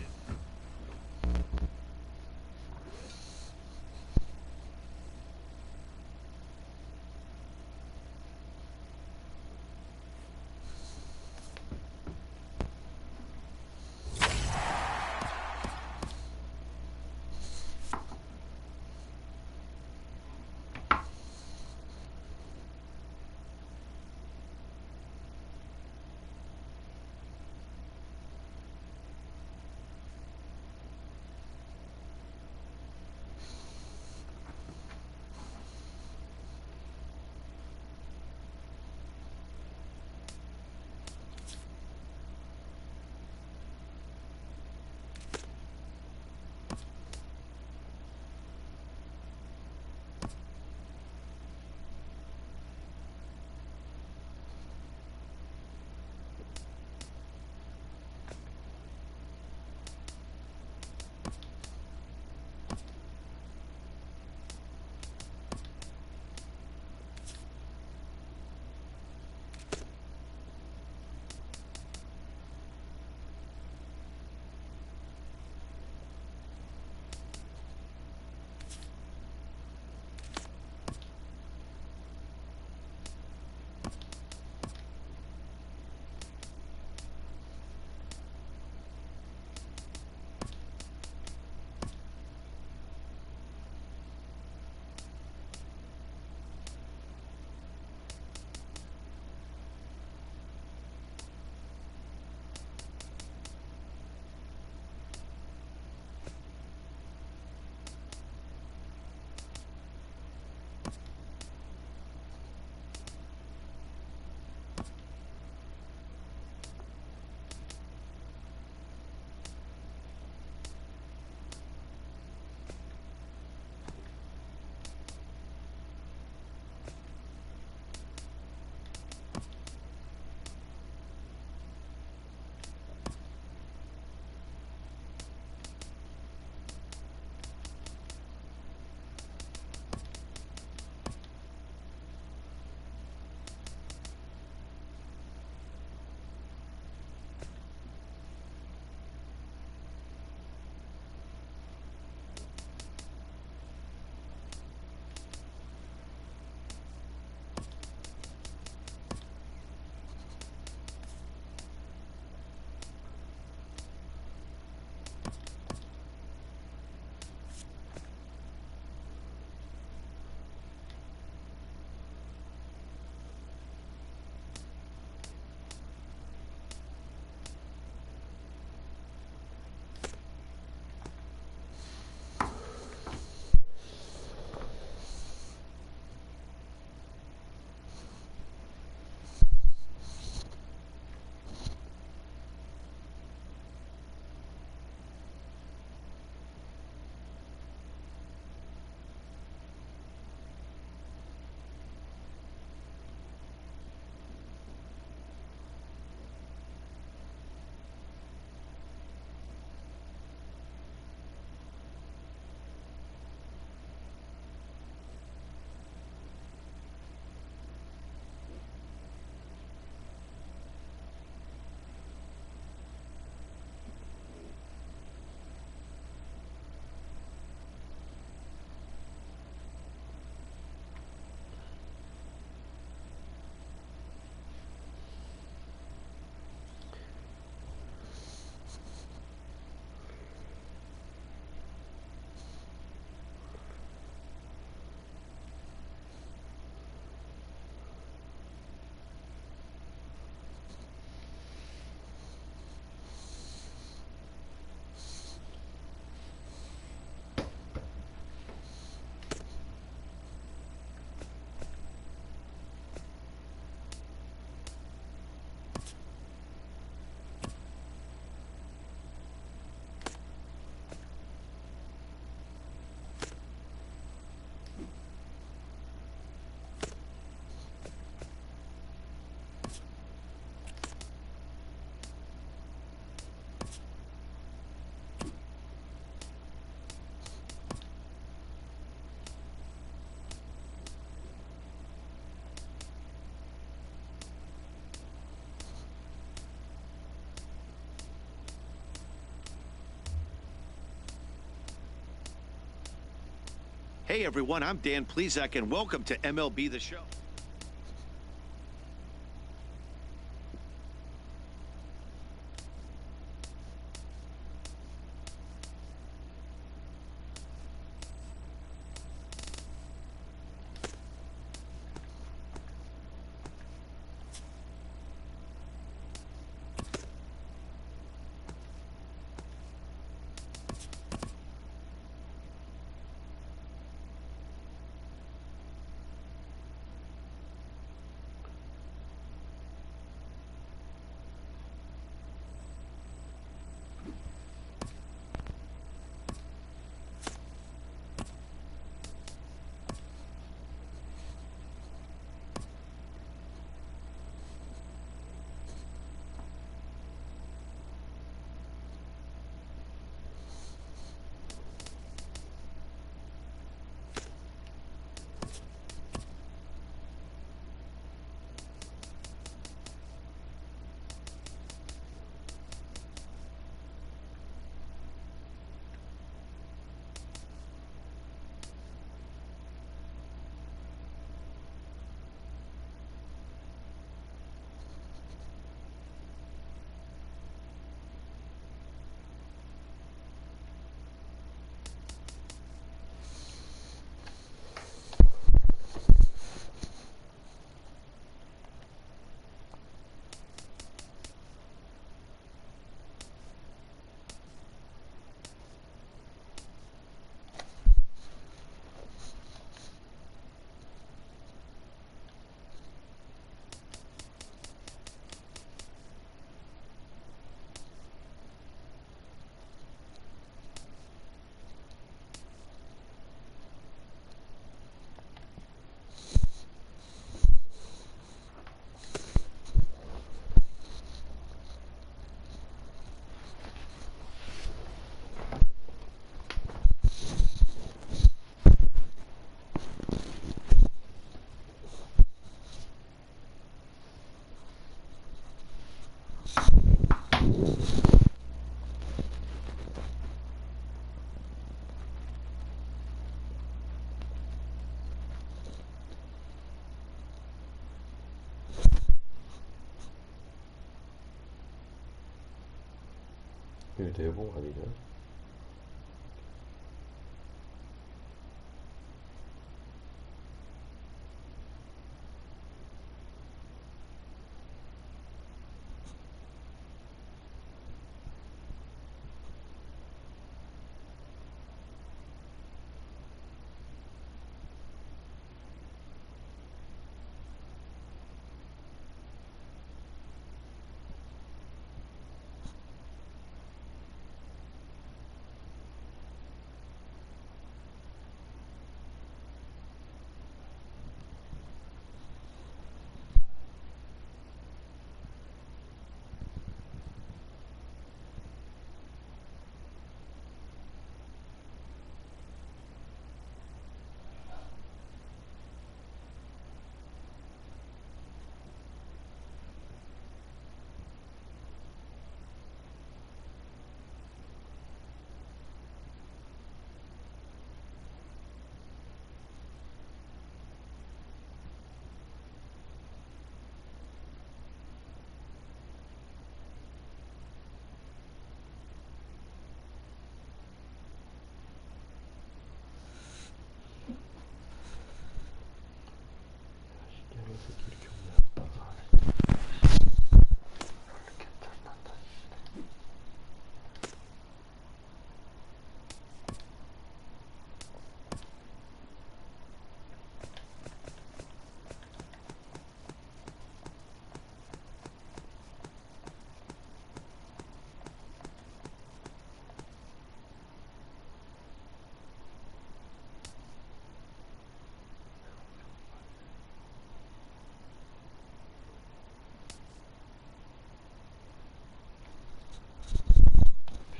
Hey everyone, I'm Dan Plesac, and welcome to MLB The Show. 이게 대본 아니냐?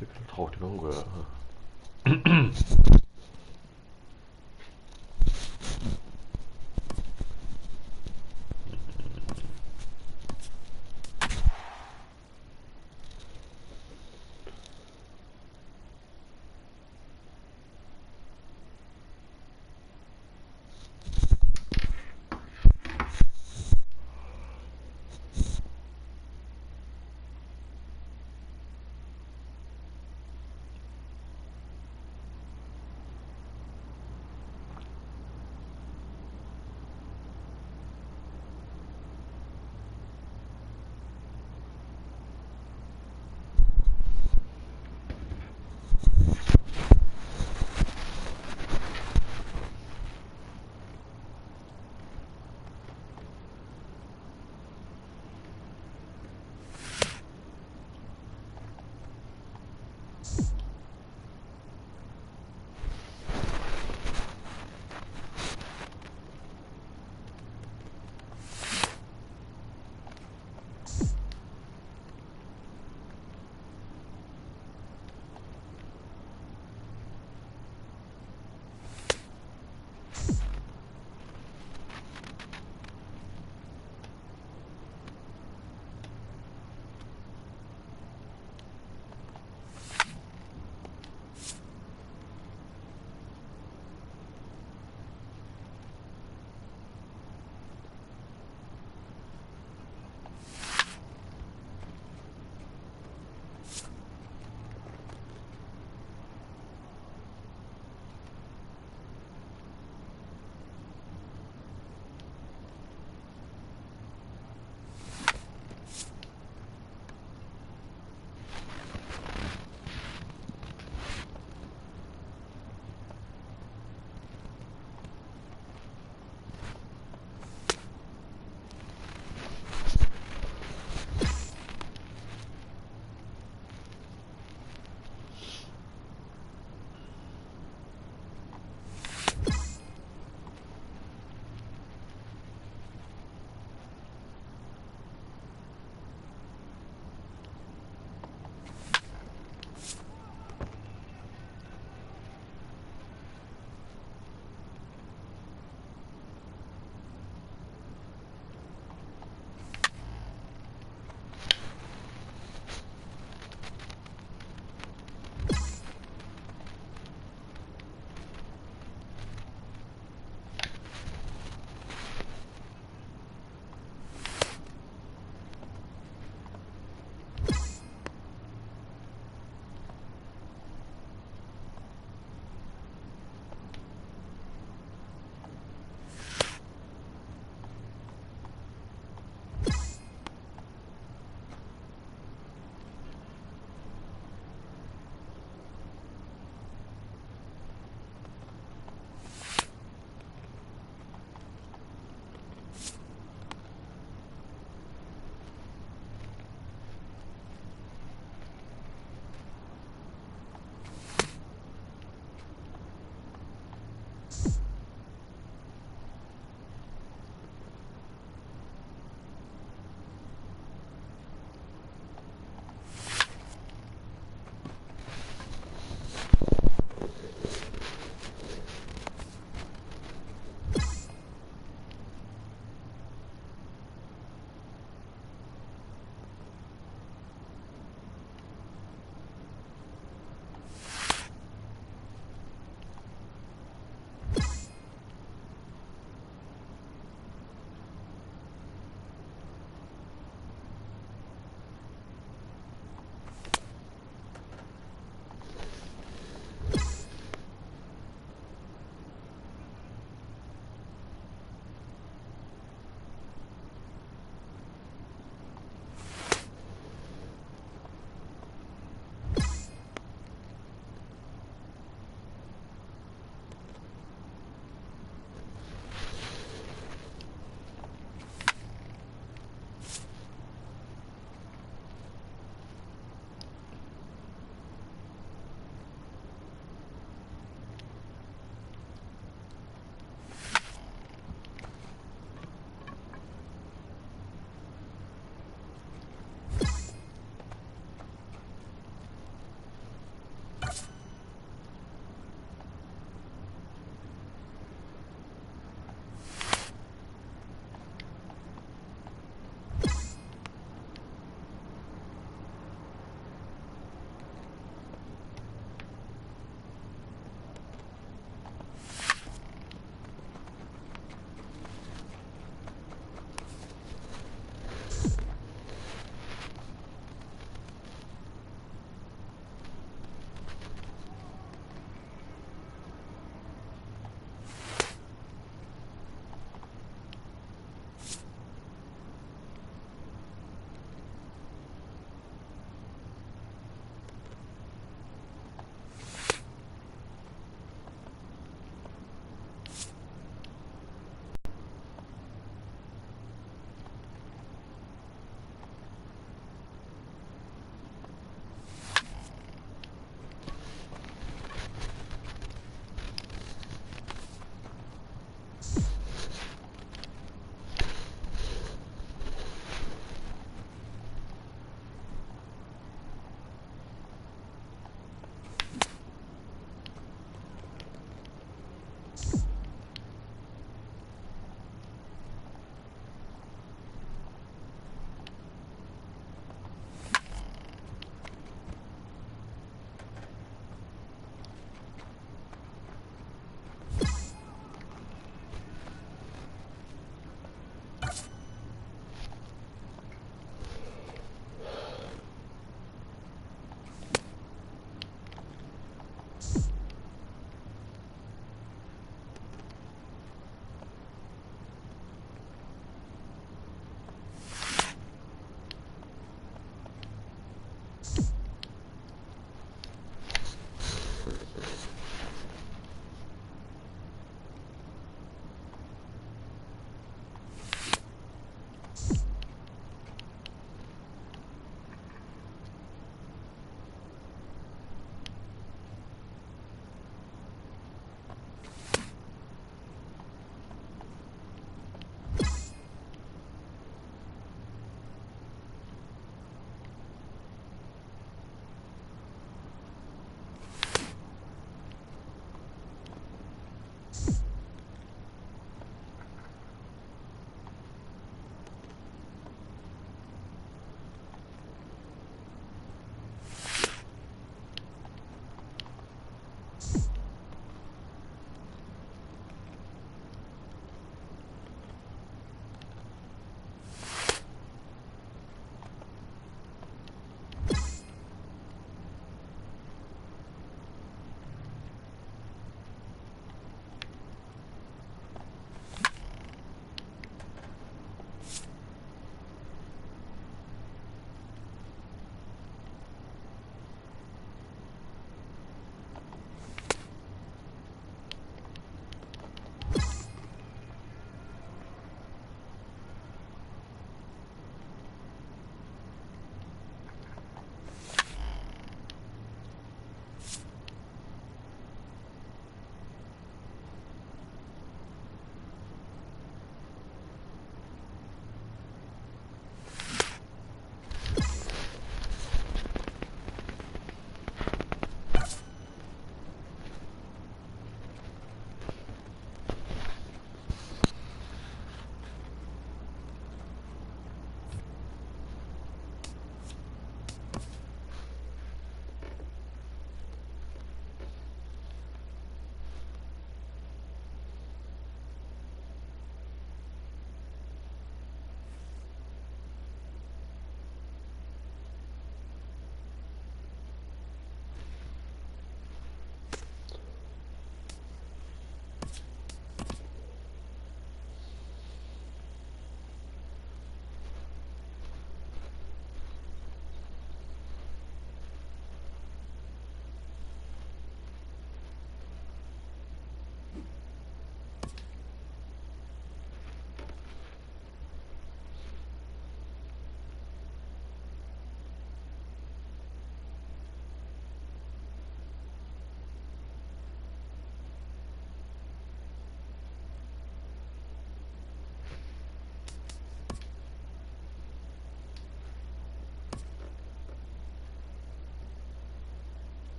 새끼를 다 어디 간 거야?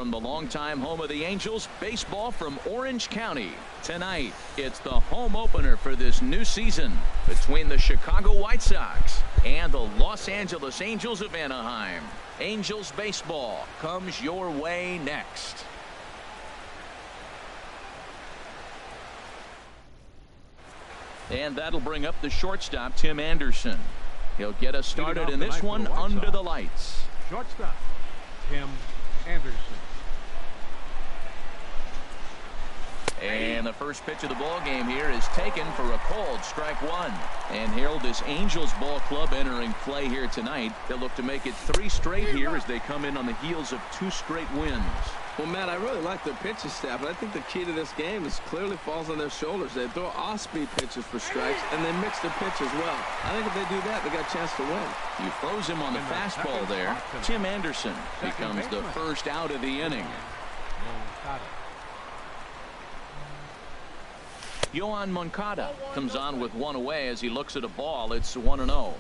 from the longtime home of the Angels, baseball from Orange County. Tonight, it's the home opener for this new season between the Chicago White Sox and the Los Angeles Angels of Anaheim. Angels baseball comes your way next. And that'll bring up the shortstop, Tim Anderson. He'll get us started in this one under the lights. Shortstop, Tim Anderson. And the first pitch of the ball game here is taken for a called strike one. And Harold, this Angels ball club entering play here tonight. They'll look to make it 3 straight here as they come in on the heels of 2 straight wins. Well, Matt, I really like their pitching staff, but I think the key to this game is clearly falls on their shoulders. They throw off-speed pitches for strikes, and they mix their pitch as well. I think if they do that, they got a chance to win. You froze him on the fastball there. Tim Anderson becomes the first out of the inning. Yoan Moncada comes on with 1 away as he looks at a ball. It's 1-0.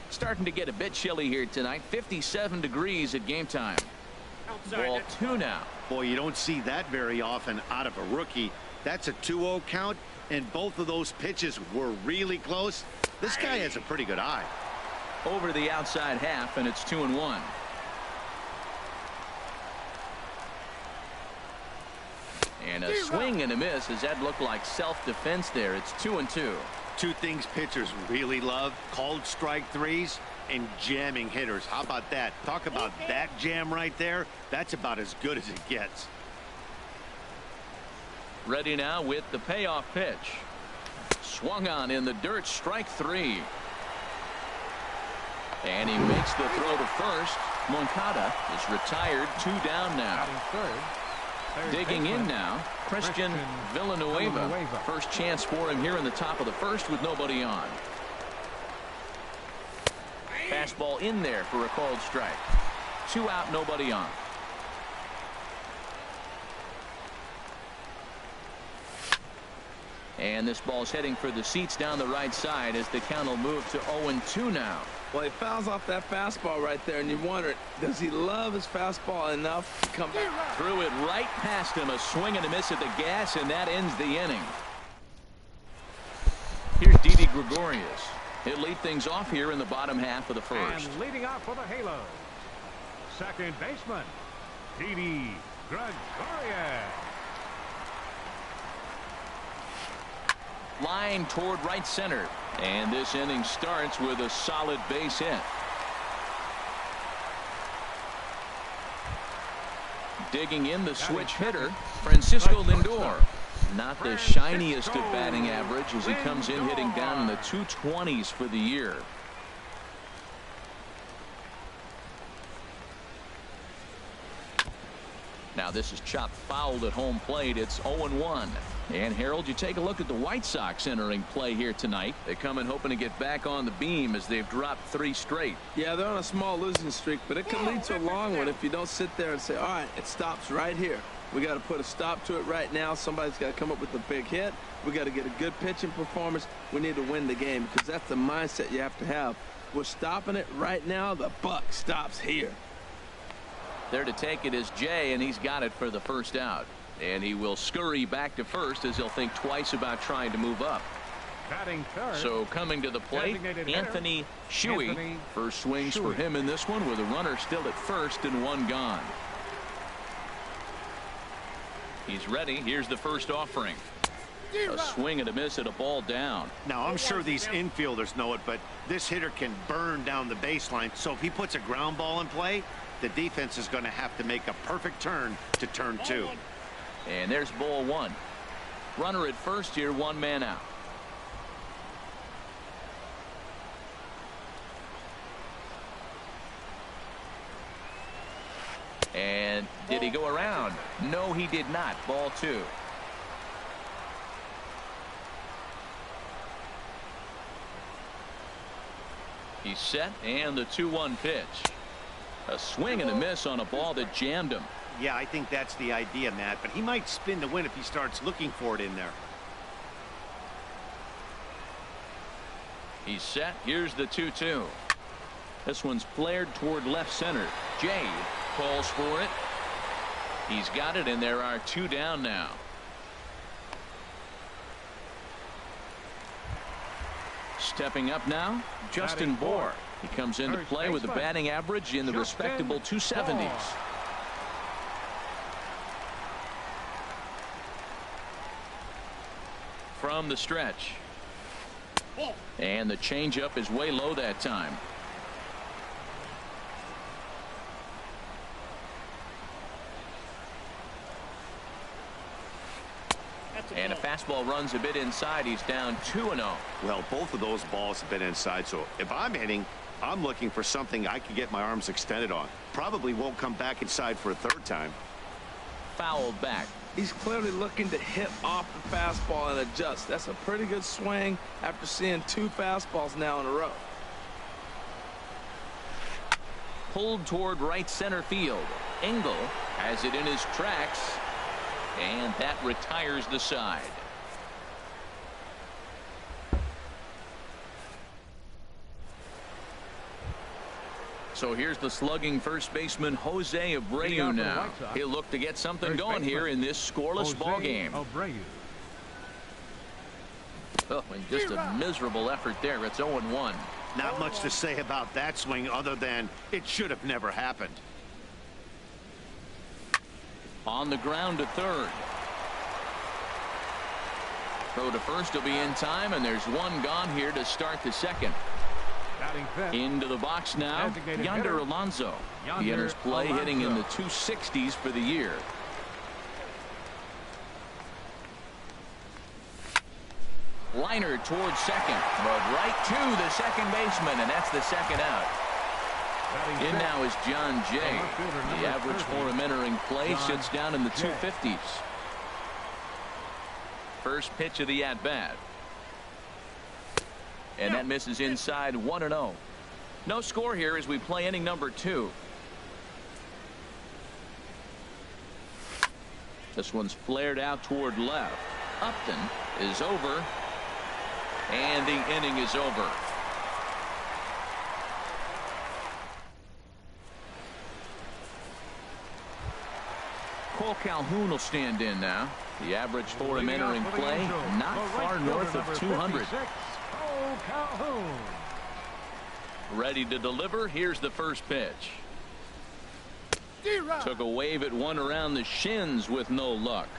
Starting to get a bit chilly here tonight. 57 degrees at game time. Ball 2 now. Boy, you don't see that very often out of a rookie. That's a 2-0 count, and both of those pitches were really close. This guy has a pretty good eye. Over the outside half, and it's 2-1. And a swing and a miss as that looked like self-defense there. It's 2-2. 2 things pitchers really love: called strike threes and jamming hitters. How about that? Talk about that jam right there. That's about as good as it gets. Ready now with the payoff pitch. Swung on in the dirt, strike 3. And he makes the throw to first. Moncada is retired, 2 down now. Digging in now, Christian Villanueva. First chance for him here in the top of the first with nobody on. Fastball in there for a called strike. 2 out, nobody on. And this ball's heading for the seats down the right side as the count will move to 0-2 now. Well, he fouls off that fastball right there, and you wonder, does he love his fastball enough to come back? Threw it right past him, a swing and a miss at the gas, and that ends the inning. Here's Didi Gregorius. He'll lead things off here in the bottom half of the first. And leading off for the Halos, second baseman, Didi Gregorius. Line toward right center. And this inning starts with a solid base hit. Digging in the switch hitter, Francisco Lindor. Not the shiniest of batting average as he comes in hitting down in the 220s for the year. Now this is chopped foul at home plate. It's 0-1. And Harold, you take a look at the White Sox entering play here tonight. They come in hoping to get back on the beam as they've dropped 3 straight. Yeah, they're on a small losing streak, but it can lead to a long one if you don't sit there and say, all right, it stops right here. We got to put a stop to it right now. Somebody's got to come up with a big hit. We got to get a good pitching performance. We need to win the game because that's the mindset you have to have. We're stopping it right now. The buck stops here. There to take it is Jay, and he's got it for the first out. And he will scurry back to first as he'll think twice about trying to move up. Batting third. So coming to the plate, Anthony Shuey. First swings for him in this one with a runner still at first and 1 gone. He's ready. Here's the first offering. A swing and a miss at a ball down. Now, I'm sure these infielders know it, but this hitter can burn down the baseline. So if he puts a ground ball in play, the defense is going to have to make a perfect turn to turn 2. And there's ball 1. Runner at first here, 1 man out. And did he go around? No, he did not. Ball 2. He's set, and the 2-1 pitch. A swing and a miss on a ball that jammed him. Yeah, I think that's the idea, Matt, but he might spin to win if he starts looking for it in there. He's set. Here's the 2-2. This one's flared toward left center. Jay calls for it. He's got it, and there are 2 down now. Stepping up now, Justin Bour. He comes into play with a batting average in the respectable 270s. From the stretch. And the changeup is way low that time. And a fastball runs a bit inside. He's down 2-0. Well, both of those balls have been inside, so if I'm hitting, I'm looking for something I can get my arms extended on. Probably won't come back inside for a 3rd time. Fouled back. He's clearly looking to hit off the fastball and adjust. That's a pretty good swing after seeing 2 fastballs now in a row. Pulled toward right center field. Engel has it in his tracks. And that retires the side. So here's the slugging first baseman Jose Abreu now. He'll look to get something going here in this scoreless ball game. Oh, and just a miserable effort there. It's 0-1. Not much to say about that swing other than it should have never happened. On the ground to third. Throw to first will be in time, and there's 1 gone here to start the second. Into the box now, Yonder Alonso. He enters play hitting in the 260s for the year. Liner towards second, but right to the second baseman, and that's the second out. In now is John Jay. The average for him entering play sits down in the 250s. First pitch of the at-bat. And that misses inside 1-0. No score here as we play inning number 2. This one's flared out toward left. Upton is over. And the inning is over. Cole Calhoun will stand in now. The average for him entering play not far north of 200. Cole Calhoun. Ready to deliver. Here's the first pitch. Took a wave at one around the shins with no luck.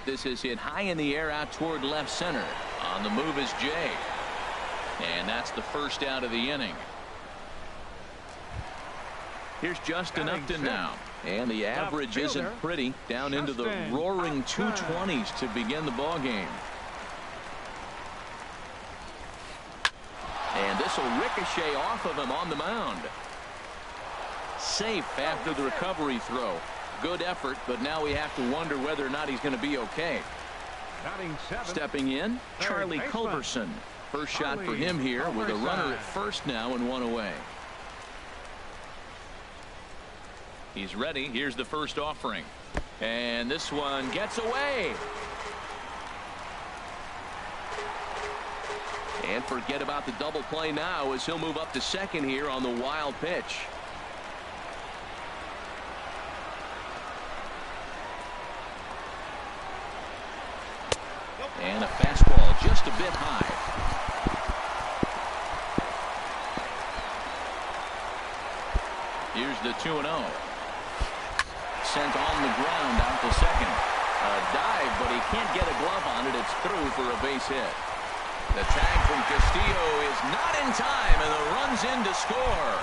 This is hit high in the air out toward left center. On the move is Jay. And that's the first out of the inning. Here's Justin Upton now. And the average isn't pretty. Down into the roaring 220s to begin the ball game. And this will ricochet off of him on the mound. Safe after the recovery throw. Good effort, but now we have to wonder whether or not he's going to be okay. Stepping in, Charlie Culberson. First shot for him here with a runner at first now and one away. He's ready. Here's the first offering. And this one gets away. And forget about the double play now as he'll move up to second here on the wild pitch. And a fastball just a bit high. Here's the 2-0. Sent on the ground out to second. A dive, but he can't get a glove on it. It's through for a base hit. The tag from Castillo is not in time, and the run's in to score.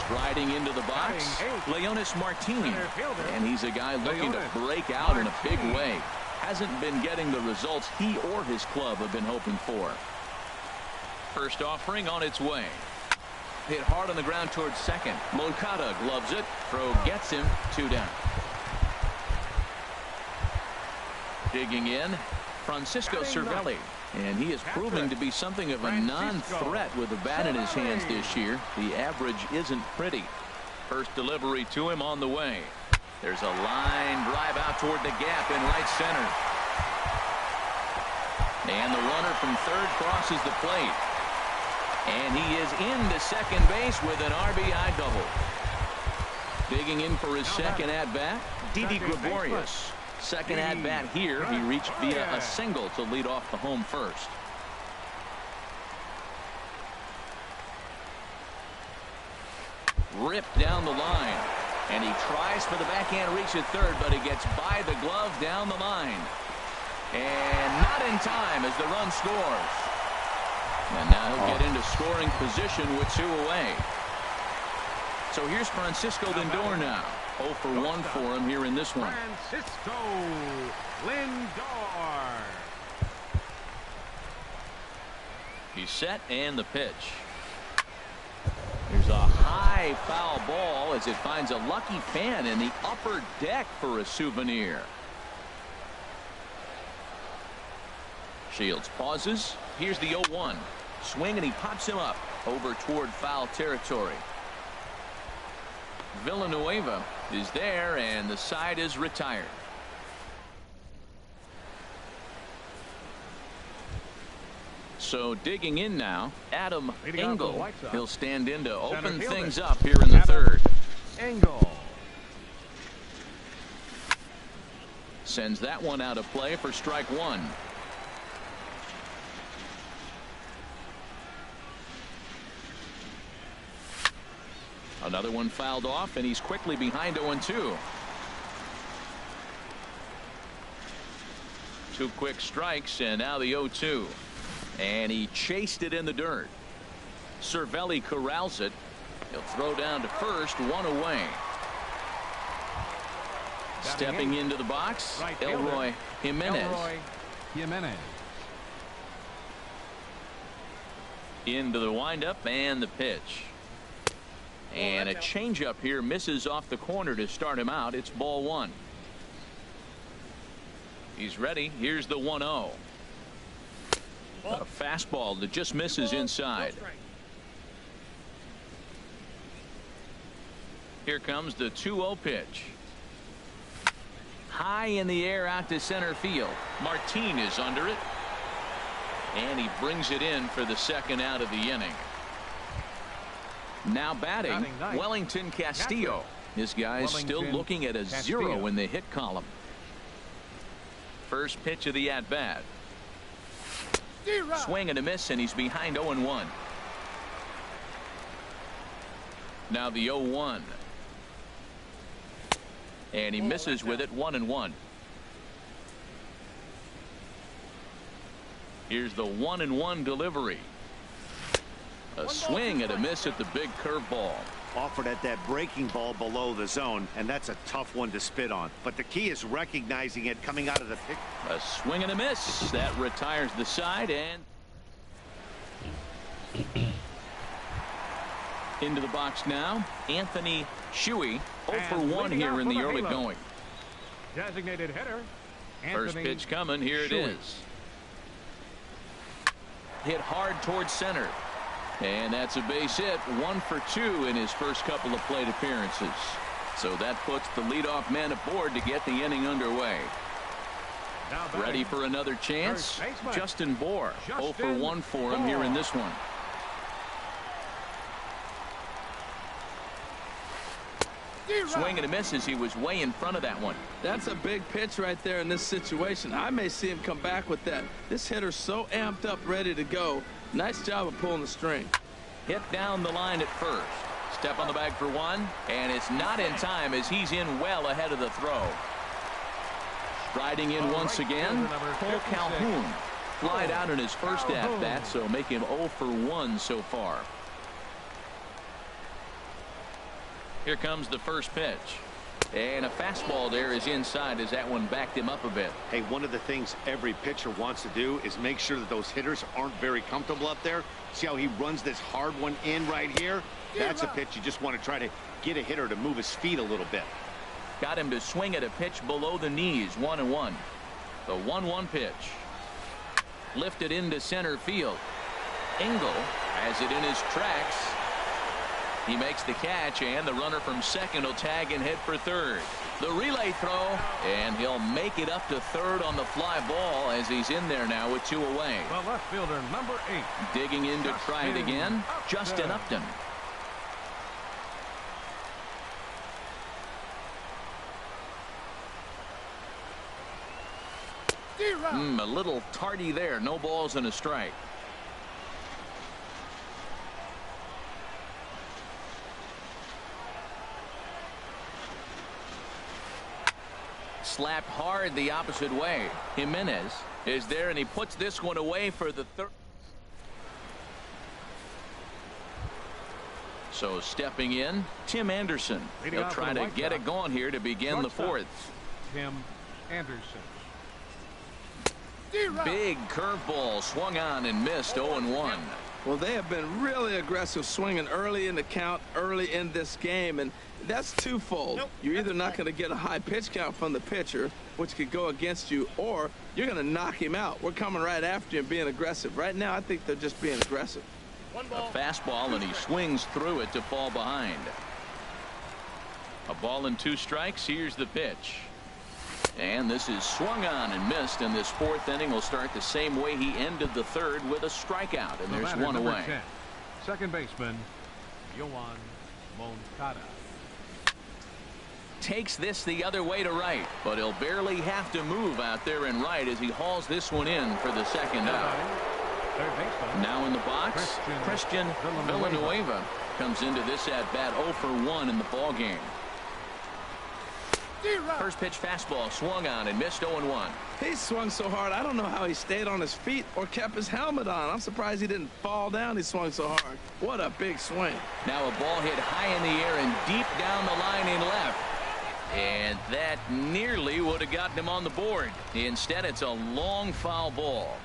Striding into the box, Leonys Martin. And he's a guy looking to break out in a big way. Hasn't been getting the results he or his club have been hoping for. First offering on its way. Hit hard on the ground towards second. Moncada gloves it. Throw gets him. 2 down. Digging in, Francisco Cervelli. And he is proving to be something of a non-threat with the bat in his hands this year. The average isn't pretty. First delivery to him on the way. There's a line drive out toward the gap in right center. And the runner from third crosses the plate. And he is into second base with an RBI double. Digging in for his second at-bat, Didi Gregorius. Second at-bat here, he reached via a single to lead off the home first. Ripped down the line. And he tries for the backhand reach at third, but he gets by the glove down the line. And not in time as the run scores. And now he'll get into scoring position with 2 away. So here's Francisco Lindor now. 0 for 1 for him here in this one. Francisco Lindor. He's set and the pitch. There's a high foul ball as it finds a lucky fan in the upper deck for a souvenir. Shields pauses. Here's the 0-1. Swing and he pops him up over toward foul territory. Villanueva is there and the side is retired. So digging in now, Adam Engel. He'll stand in to open things up here in the third. Engel Sends that one out of play for strike 1. Another one fouled off, and he's quickly behind 0-2. 2 quick strikes, and now the 0-2. And he chased it in the dirt. Cervelli corrals it. He'll throw down to first, 1 away. Stepping into the box, Elroy Jimenez. Into the windup and the pitch. And a changeup here misses off the corner to start him out. It's ball 1. He's ready. Here's the 1-0. A fastball that just misses inside. Here comes the 2-0 pitch. High in the air out to center field. Martin is under it. And he brings it in for the second out of the inning. Now batting, Wellington Castillo. This guy's still looking at a 0 in the hit column. First pitch of the at-bat. Swing and a miss, and he's behind 0-1. Now the 0-1. And he misses with it, 1-1. Here's the 1-1 delivery. A swing and a miss at the big curveball. Offered at that breaking ball below the zone, and that's a tough one to spit on. But the key is recognizing it coming out of the pick. A swing and a miss. That retires the side, and into the box now, Anthony Shuey. 0 for 1 here in the early going. Designated hitter. First pitch coming. Here it is. Hit hard towards center. And that's a base hit. 1 for 2 in his first couple of plate appearances. So that puts the leadoff man aboard to get the inning underway. Ready for another chance? Justin Bour. 0 for 1 for him here in this one. Swing and a miss as he was way in front of that one. That's a big pitch right there in this situation. I may see him come back with that. This hitter's so amped up, ready to go. Nice job of pulling the string. Hit down the line at first. Step on the bag for 1, and it's not in time as he's in well ahead of the throw. Striding in once again, Cole Calhoun. Flied out in his first at-bat, so make him 0 for 1 so far. Here comes the first pitch. And a fastball there is inside as that one backed him up a bit. Hey, one of the things every pitcher wants to do is make sure that those hitters aren't very comfortable up there. See how he runs this hard one in right here? That's a pitch you just want to try to get a hitter to move his feet a little bit. Got him to swing at a pitch below the knees. 1-1. The 1-1 pitch. Lifted into center field. Engel has it in his tracks. He makes the catch, and the runner from second will tag and head for third. The relay throw, and he'll make it up to third on the fly ball as he's in there now with 2 away. The left fielder, number 8. Digging in to try it again, Justin Upton. A little tardy there. No balls and a strike. Slapped hard the opposite way. Jimenez is there, and he puts this one away for the third. So stepping in, Tim Anderson. He'll try to get it going here to begin the fourth. Tim Anderson. Big curveball swung on and missed. 0-1. Well, they have been really aggressive swinging early in the count, early in this game, and that's twofold. You're either not going to get a high pitch count from the pitcher, which could go against you, or you're going to knock him out. We're coming right after you and being aggressive. Right now, I think they're just being aggressive. A fastball, and he swings through it to fall behind. A ball and 2 strikes. Here's the pitch. And this is swung on and missed, and this fourth inning will start the same way he ended the third, with a strikeout, and there's 1 away. 10, second baseman, Yoan Moncada. Takes this the other way to right, but he'll barely have to move out there in right as he hauls this one in for the second out. Third baseman. Now in the box, Christian Villanueva comes into this at bat 0 for 1 in the ball game. First pitch fastball swung on and missed. 0-1. He swung so hard, I don't know how he stayed on his feet or kept his helmet on. I'm surprised he didn't fall down. He swung so hard. What a big swing. Now a ball hit high in the air and deep down the line in left. And that nearly would have gotten him on the board. Instead, it's a long foul ball.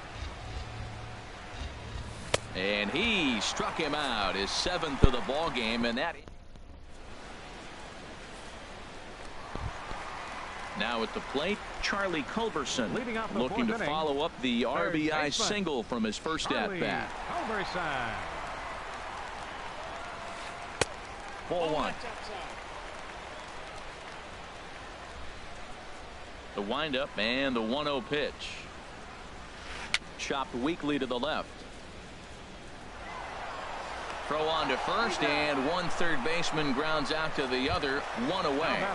And he struck him out, his 7th of the ball game, and that. Now at the plate, Charlie Culberson looking to follow up the RBI single from his first at-bat. Ball 1. The windup and the 1-0 pitch. Chopped weakly to the left. Throw on to first, and one third baseman grounds out to the other. 1 away.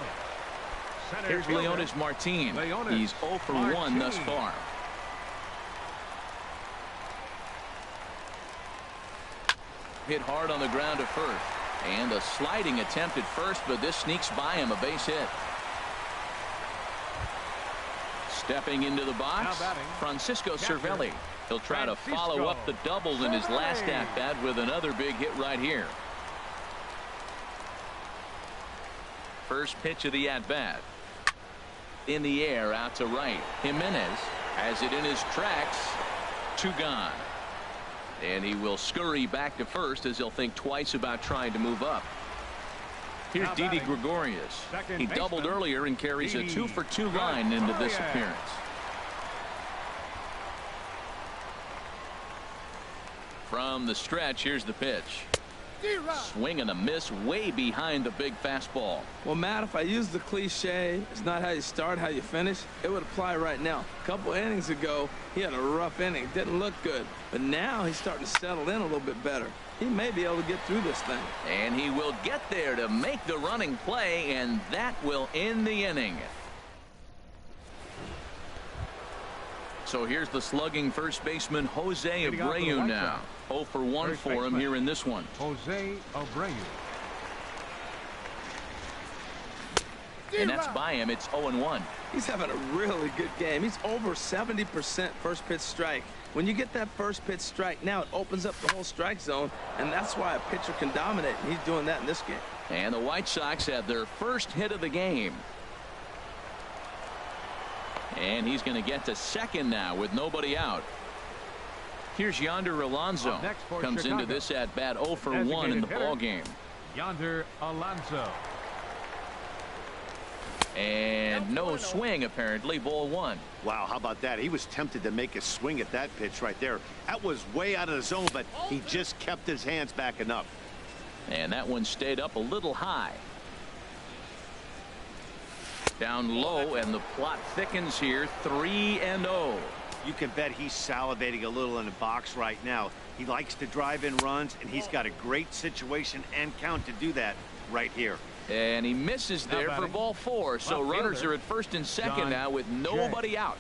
Here's Leonys Martin. He's 0 for 1 thus far. Hit hard on the ground to first. And a sliding attempt at first, but this sneaks by him, a base hit. Stepping into the box, Francisco Cervelli. He'll try to follow up the double in his last at-bat with another big hit right here. First pitch of the at-bat. In the air, out to right. Jimenez has it in his tracks. 2 gone. And he will scurry back to first as he'll think twice about trying to move up. Here's Didi Gregorius. He doubled earlier and carries a 2 for 2 line into this appearance. From the stretch, here's the pitch. Swing and a miss way behind the big fastball. Well, Matt, if I use the cliche, it's not how you start, how you finish, it would apply right now. A couple innings ago, he had a rough inning. Didn't look good. But now he's starting to settle in a little bit better. He may be able to get through this thing. And he will get there to make the running play, and that will end the inning. So here's the slugging first baseman, Jose Abreu now. 0 for 1 for him here in this one. Jose Abreu. And that's by him. It's 0-1. He's having a really good game. He's over 70% first pitch strike. When you get that first pitch strike, now it opens up the whole strike zone, and that's why a pitcher can dominate. And he's doing that in this game. And the White Sox have their first hit of the game. And he's going to get to second now with nobody out. Here's Yonder Alonso. Comes into this at bat 0 for 1 in the ball game. Yonder Alonso. And no swing, apparently. Ball one. Wow, how about that? He was tempted to make a swing at that pitch right there. That was way out of the zone, but he just kept his hands back enough. And that one stayed up a little high. Down low, and the plot thickens here. 3-0. You can bet he's salivating a little in the box right now. He likes to drive in runs, and he's got a great situation and count to do that right here. And he misses there for ball 4. So runners are at first and second now with nobody out.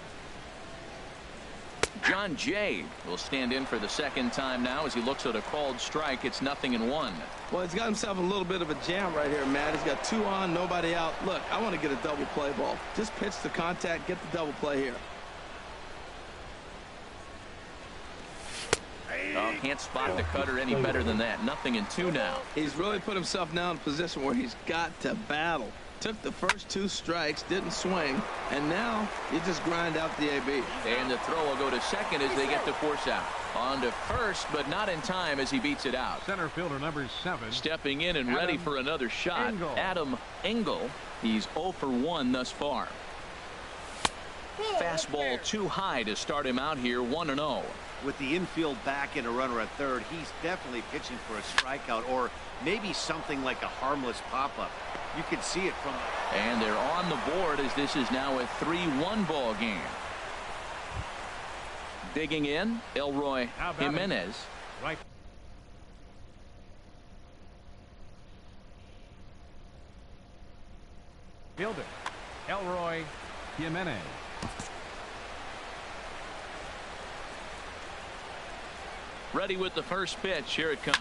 John Jay will stand in for the second time now as he looks at a called strike. It's 0-1. Well, he's got himself a little bit of a jam right here, Matt. He's got 2 on, nobody out. Look, I want to get a double play ball. Just pitch the contact, get the double play here. Oh, can't spot the cutter any better than that. 0-2 now. He's really put himself now in a position where he's got to battle. Took the first 2 strikes, didn't swing, and now you just grind out the AB. And the throw will go to second as they get the force out. On to first, but not in time as he beats it out. Center fielder number 7. Stepping in and ready for another shot. Engel. Adam Engel. He's 0 for 1 thus far. Fastball too high to start him out here. 1-0. With the infield back and a runner at third, he's definitely pitching for a strikeout or maybe something like a harmless pop-up. You can see it from... And they're on the board as this is now a 3-1 ball game. Digging in, Elroy Jimenez. Right. Fielder, Elroy Jimenez. Ready with the first pitch. Here it comes.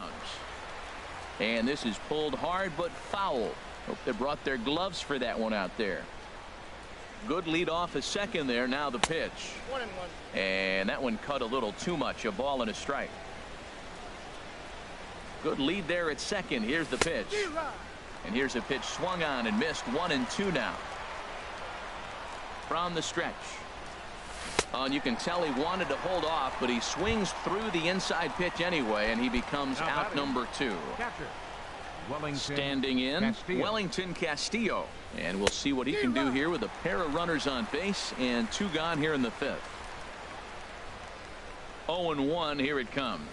And this is pulled hard but foul. Hope they brought their gloves for that one out there. Good lead off a second there. Now the pitch. 1-1. And that one cut a little too much. A ball and a strike. Good lead there at second. Here's the pitch. And here's a pitch swung on and missed. 1-2 now. From the stretch. And you can tell he wanted to hold off, but he swings through the inside pitch anyway, and he becomes out number 2. Catcher, Wellington Standing in, Castillo. Wellington Castillo. And we'll see what he can do here with a pair of runners on base and 2 gone here in the 5th. 0-1, here it comes.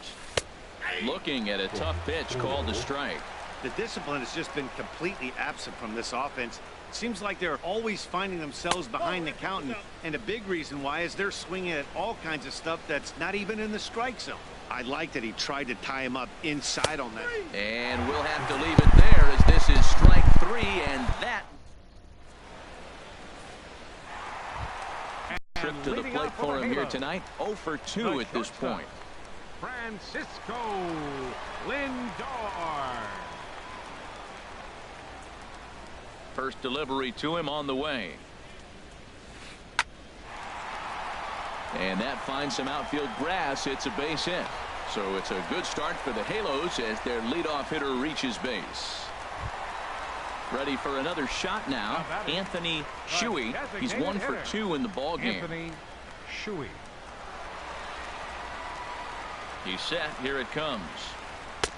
Looking at a tough pitch called a strike. The discipline has just been completely absent from this offense. Seems like they're always finding themselves behind the count, and a big reason why is they're swinging at all kinds of stuff that's not even in the strike zone. I like that he tried to tie him up inside on that. And we'll have to leave it there as this is strike 3, and that trip to the plate for him here tonight. 0 for 2 at this point. Francisco Lindor. First delivery to him on the way. And that finds some outfield grass. It's a base hit. So it's a good start for the Halos as their leadoff hitter reaches base. Ready for another shot now. Anthony Shuey. He's 1 for 2 in the ball game. Anthony Shuey. He's set. Here it comes.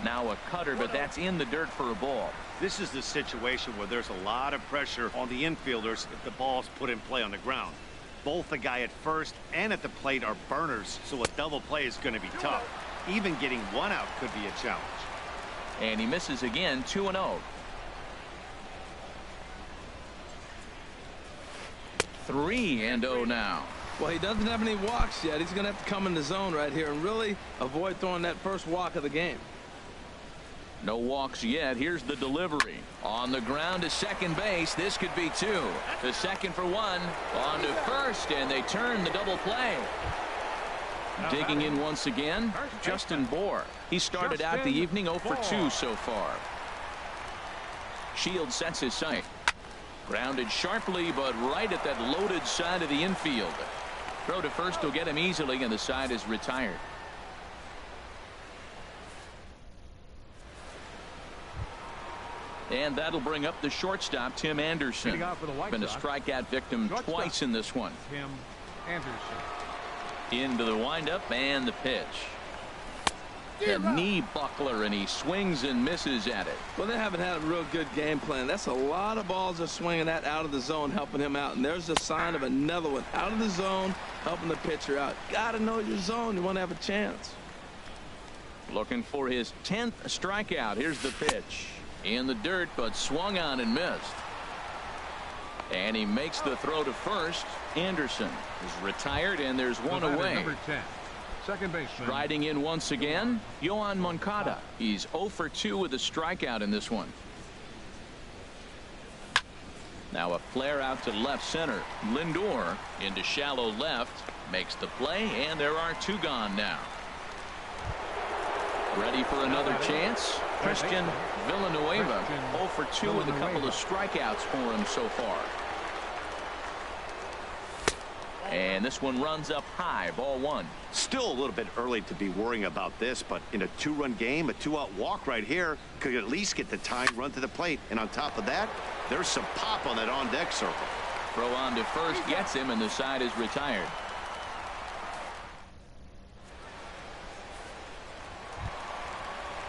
Now a cutter, but that's in the dirt for a ball. This is the situation where there's a lot of pressure on the infielders if the ball's put in play on the ground. Both the guy at first and at the plate are burners, so a double play is going to be tough. Even getting 1 out could be a challenge. And he misses again. 2-0. 3-0 now. Well, he doesn't have any walks yet. He's going to have to come in the zone right here and really avoid throwing that first walk of the game. No walks yet. Here's the delivery. On the ground to second base. This could be 2. To second for 1. On to first, and they turn the double play. Digging in once again, Justin Bour. He started out the evening 0 for 2 so far. Shields sets his sight. Grounded sharply, but right at that loaded side of the infield. Throw to first will get him easily, and the side is retired. And that'll bring up the shortstop, Tim Anderson. Been a strikeout victim twice in this one. Tim Anderson. Into the windup and the pitch. The knee buckler, and he swings and misses at it. Well, they haven't had a real good game plan. That's a lot of balls they're swinging at out of the zone, helping him out. And there's a sign of another one out of the zone, helping the pitcher out. Got to know your zone. You want to have a chance. Looking for his 10th strikeout. Here's the pitch. In the dirt, but swung on and missed. And he makes the throw to first. Anderson is retired, and there's one away. Number 10, second baseman. Riding in once again, Yoan Moncada. He's 0 for 2 with a strikeout in this one. Now a flare out to left center. Lindor into shallow left. Makes the play, and there are 2 gone now. Ready for another chance. Christian Villanueva 0 for 2 with a couple of strikeouts for him so far. And this one runs up high. Ball 1. Still a little bit early to be worrying about this, but in a 2-run game, a 2-out walk right here could at least get the tying run to the plate. And on top of that, there's some pop on that on-deck circle. Throw on to first gets him, and the side is retired.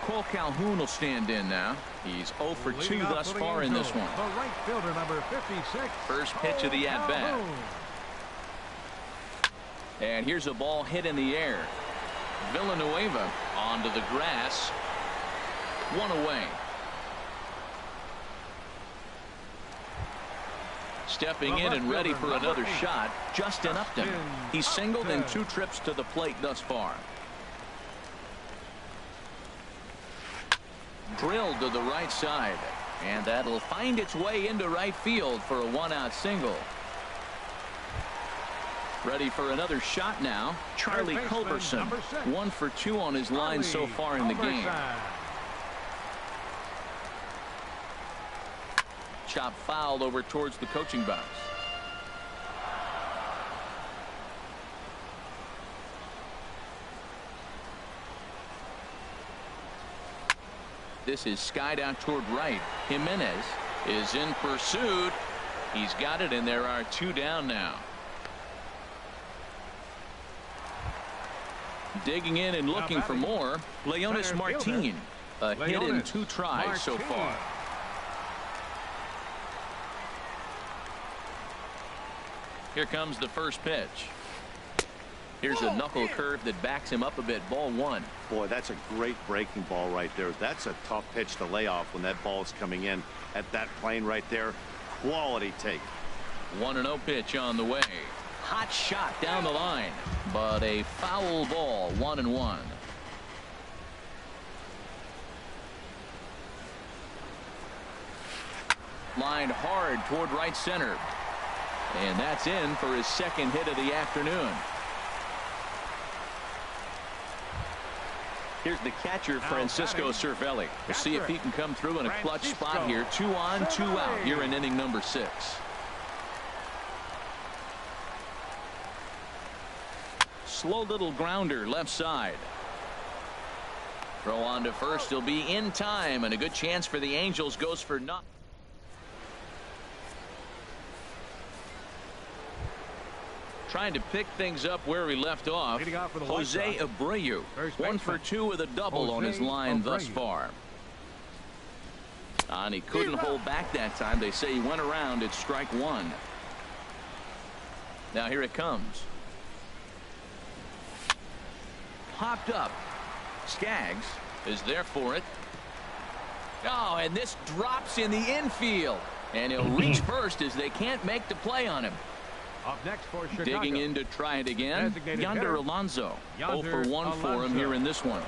Cole Calhoun will stand in now. He's 0 for 2 thus far in this one. The right fielder, number 56. First pitch of the at-bat. And here's a ball hit in the air. Villanueva onto the grass. 1 away. Stepping in and ready for another shot, Justin Upton. He's singled in 2 trips to the plate thus far. Drilled to the right side, and that'll find its way into right field for a 1-out single. Ready for another shot now. Charlie Culberson, 1 for 2 on his line so far in the game. Chop foul over towards the coaching box. This is skied out toward right. Jimenez is in pursuit. He's got it, and there are 2 down now. Digging in and looking for more. Leonys Martin. A hit in 2 tries so far. Here comes the first pitch. Here's a knuckle curve that backs him up a bit. Ball 1. Boy, that's a great breaking ball right there. That's a tough pitch to lay off when that ball is coming in at that plane right there. Quality take. 1-0 pitch on the way. Hot shot down the line, but a foul ball. 1-1. Lined hard toward right center, and that's in for his second hit of the afternoon. Here's the catcher, Francisco Cervelli. We'll see if he can come through in a clutch spot here. 2 on, 2 out here in inning number 6. Slow little grounder left side. Throw on to first. He'll be in time, and a good chance for the Angels. Goes for nothing. Trying to pick things up where we left off. Jose Abreu, 1 for 2 with a double on his line thus far. And he couldn't hold back that time. They say he went around at strike 1. Now here it comes. Popped up. Skaggs is there for it. Oh, and this drops in the infield. And he'll reach first as they can't make the play on him. Up next for Chicago. Digging in to try it again. Yonder Alonso. 0 for 1 for him here in this one.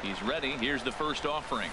He's ready. Here's the first offering.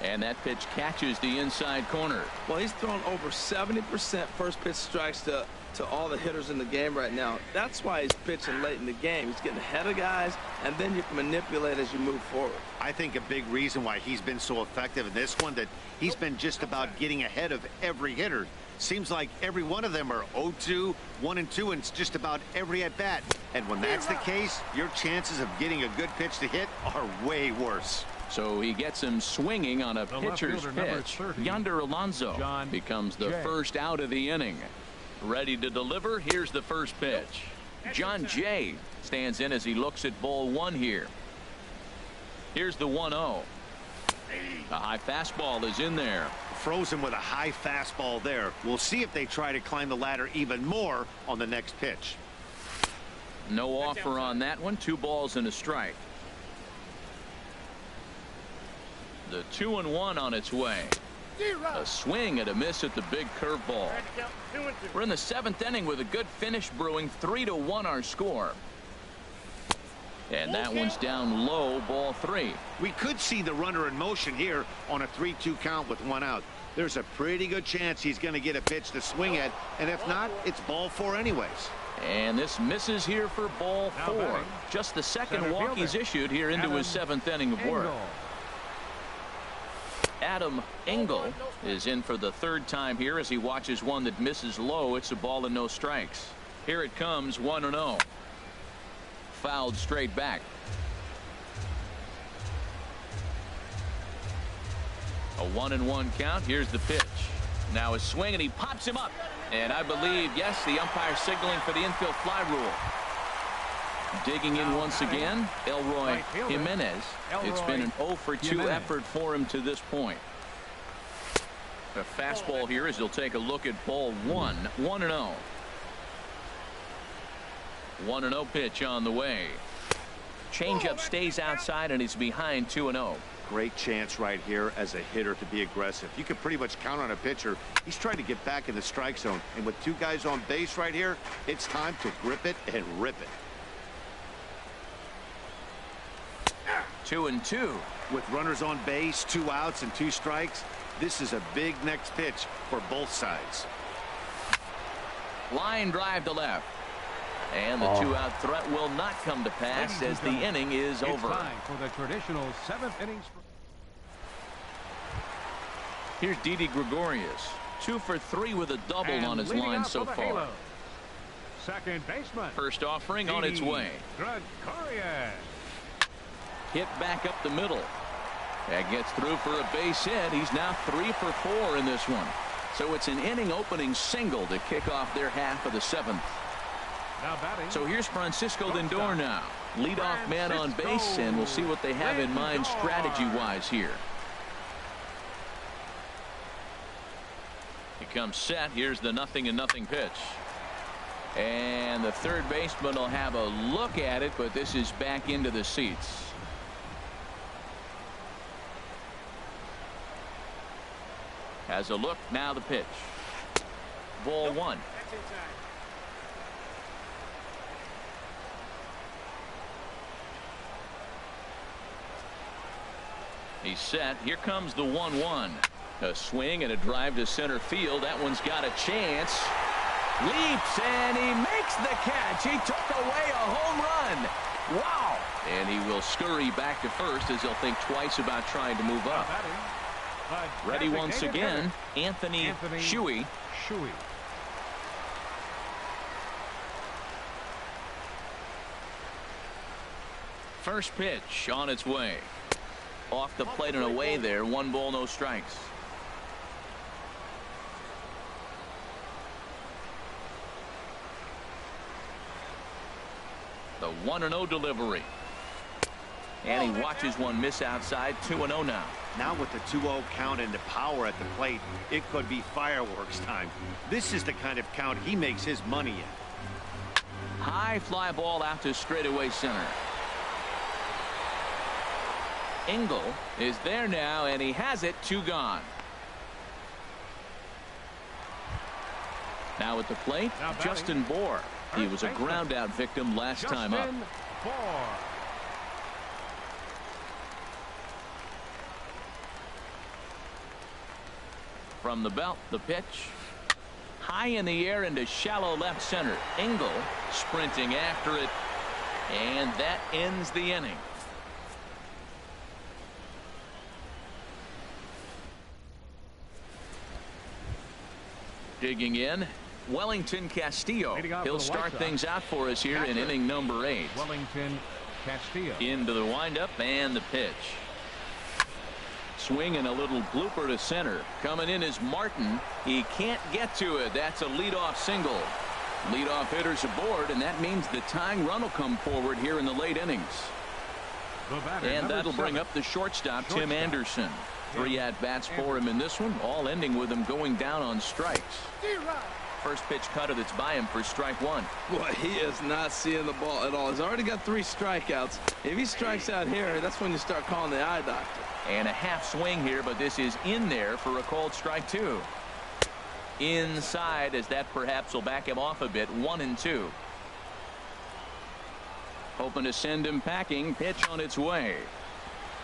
And that pitch catches the inside corner. Well, he's thrown over 70% first pitch strikes to all the hitters in the game right now. That's why he's pitching late in the game. He's getting ahead of guys, and then you can manipulate as you move forward. I think a big reason why he's been so effective in this one, that he's been just about getting ahead of every hitter. Seems like every one of them are 0-2, 1-2, and it's just about every at-bat. And when that's the case, your chances of getting a good pitch to hit are way worse. So he gets him swinging on a pitcher's pitch. Yonder Alonso becomes the first out of the inning. Ready to deliver. Here's the first pitch. John Jay stands in as he looks at ball 1 here. Here's the 1-0. A high fastball is in there. Frozen with a high fastball there. We'll see if they try to climb the ladder even more on the next pitch. No offer on that one. 2 balls and a strike. The 2-1 on its way. A swing and a miss at the big curveball. We're in the 7th inning with a good finish brewing. 3-1 our score. And that one's down low, ball 3. We could see the runner in motion here on a 3-2 count with 1 out. There's a pretty good chance he's going to get a pitch to swing at, and if not, it's ball 4 anyways. And this misses here for ball 4. Just the second walk he's issued here into his 7th inning of work. Adam Engel is in for the 3rd time here as he watches one that misses low. It's a ball and no strikes. Here it comes, 1-0. Fouled straight back. A 1-1 count. Here's the pitch. Now a swing, and he pops him up. And I believe, yes, the umpire signaling for the infield fly rule. Digging in once again, Elroy Jimenez. It's been an 0-for-2 effort for him to this point. A fastball here as he'll take a look at ball 1. 1-0. 1-0 pitch on the way. Changeup stays outside, and he's behind 2-0. Great chance right here as a hitter to be aggressive. You can pretty much count on a pitcher. He's trying to get back in the strike zone. And with 2 guys on base right here, it's time to grip it and rip it. 2-2. With runners on base, 2 outs and 2 strikes, this is a big next pitch for both sides. Line drive to left. And the 2-out threat will not come to pass as the inning is over. It's time for the traditional 7th inning. Here's Didi Gregorius. 2 for 3 with a double on his line so far. Halo. Second baseman. First offering on its way. Gregorius. Hit back up the middle. That gets through for a base hit. He's now 3 for 4 in this one. So it's an inning opening single to kick off their half of the 7th. So here's Francisco Lindor now. Leadoff man on base, and we'll see what they have in mind strategy-wise here. He comes set. Here's the 0-0 pitch. And the third baseman will have a look at it, but this is back into the seats. Has a look. Now the pitch. Ball 1. He's set. Here comes the 1-1. A swing and a drive to center field. That one's got a chance. Leaps, and he makes the catch. He took away a home run. Wow. And he will scurry back to first as he'll think twice about trying to move up. Ready once again, Anthony Shuey. First pitch on its way. Off the plate and away there. 1 ball, no strikes. The 1-0 delivery. And he watches one miss outside. 2-0 now. Now with the 2-0 count and the power at the plate, it could be fireworks time. This is the kind of count he makes his money in. High fly ball out to straightaway center. Engel is there now, and he has it. 2 gone. Now at the plate, Justin Bour. He was a ground out victim last time up. From the belt, the pitch. High in the air into shallow left center. Engel sprinting after it, and that ends the inning. Digging in, Wellington Castillo. He'll start things out for us here in inning number 8. Wellington Castillo. Into the windup and the pitch. Swing and a little blooper to center. Coming in is Martin. He can't get to it. That's a leadoff single. Leadoff hitters aboard, and that means the tying run will come forward here in the late innings. And that'll bring up the shortstop, Tim Anderson. 3 at-bats for him in this one, all ending with him going down on strikes. first pitch cutter that's by him for strike one. Boy, he is not seeing the ball at all. He's already got 3 strikeouts. If he strikes out here, that's when you start calling the eye doctor. And a half swing here, but this is in there for a called strike 2. Inside, as that perhaps will back him off a bit. 1-2. Hoping to send him packing. Pitch on its way.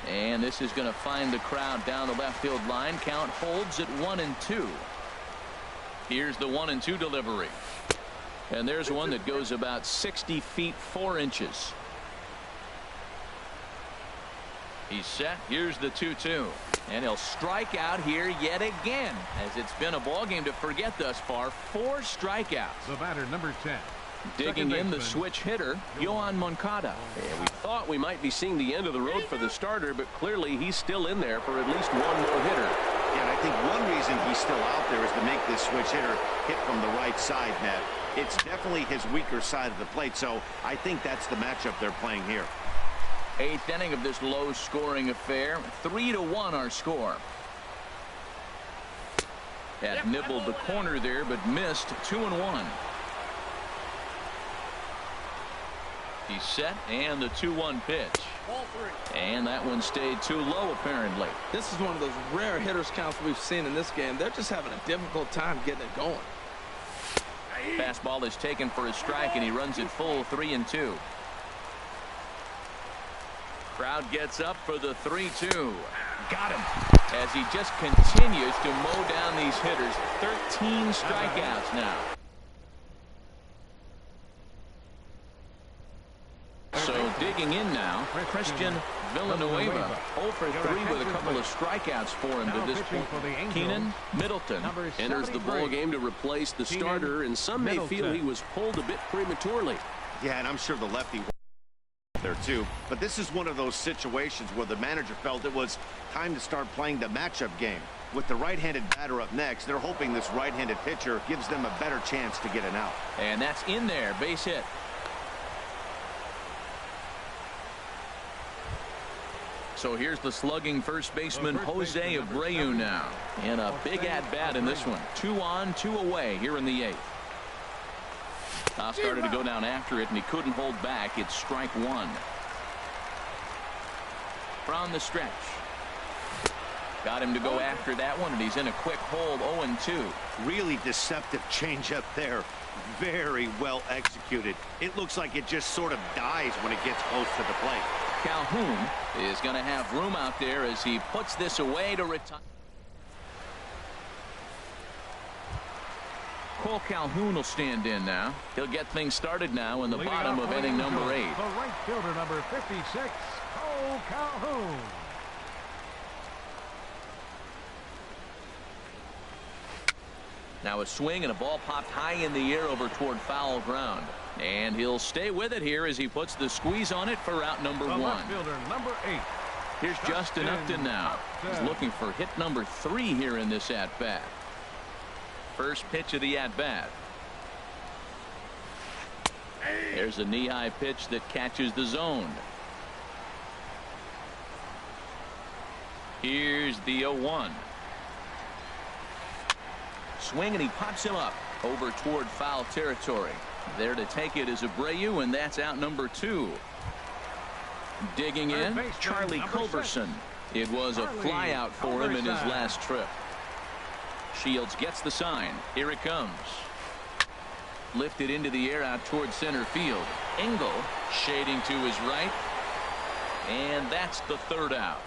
And this is going to find the crowd down the left field line. Count holds at 1-2. Here's the 1-2 delivery. And there's one that goes about 60 feet 4 inches. He's set. Here's the 2-2. And he'll strike out here yet again, as it's been a ball game to forget thus far. 4 strikeouts. The batter, number 10. Digging in the switch hitter, Yoan Moncada. And we thought we might be seeing the end of the road for the starter, but clearly he's still in there for at least one more hitter. Yeah, and I think one reason he's still out there is to make this switch hitter hit from the right side, Matt. It's definitely his weaker side of the plate, so I think that's the matchup they're playing here. 8th inning of this low-scoring affair. 3-1 our score. That nibbled the corner there, but missed. 2-1. He's set, and the 2-1 pitch. And that one stayed too low, apparently. This is one of those rare hitters counts we've seen in this game. They're just having a difficult time getting it going. Fastball is taken for a strike, and he runs it full. 3-2. Crowd gets up for the 3-2. Got him. As he just continues to mow down these hitters. 13 strikeouts now. So digging in now, Christian Villanueva. 0 for 3 with a couple of strikeouts for him to this point. Keenan Middleton Enters the ball game to replace the starter, and some may feel he was pulled a bit prematurely. Yeah, and I'm sure the lefty there too. But this is one of those situations where the manager felt it was time to start playing the matchup game. With the right-handed batter up next, they're hoping this right-handed pitcher gives them a better chance to get an out. And that's in there. Base hit. So here's the slugging first baseman Jose Abreu now. And a big at-bat in this one. 2 on, 2 away here in the 8th. Started to go down after it, and he couldn't hold back. It's strike 1. From the stretch. Got him to go after that one, and he's in a quick hold. 0-2. Really deceptive changeup there. Very well executed. It looks like it just sort of dies when it gets close to the plate. Calhoun is going to have room out there as he puts this away to retire. Cole Calhoun will stand in now. He'll get things started now in the bottom of inning number 8. The right fielder, number 56, Cole Calhoun. Now a swing and a ball popped high in the air over toward foul ground. And he'll stay with it here as he puts the squeeze on it for out number 1. Left fielder, number 8. Here's Justin Upton now. He's looking for hit number 3 here in this at-bat. First pitch of the at-bat. There's a knee-high pitch that catches the zone. Here's the 0-1. Swing, and he pops him up over toward foul territory. There to take it is Abreu, and that's out number 2. Digging in, Charlie Culberson. It was a fly out for him in his last trip. Shields gets the sign. Here it comes. Lifted into the air out toward center field. Engel shading to his right. And that's the 3rd out.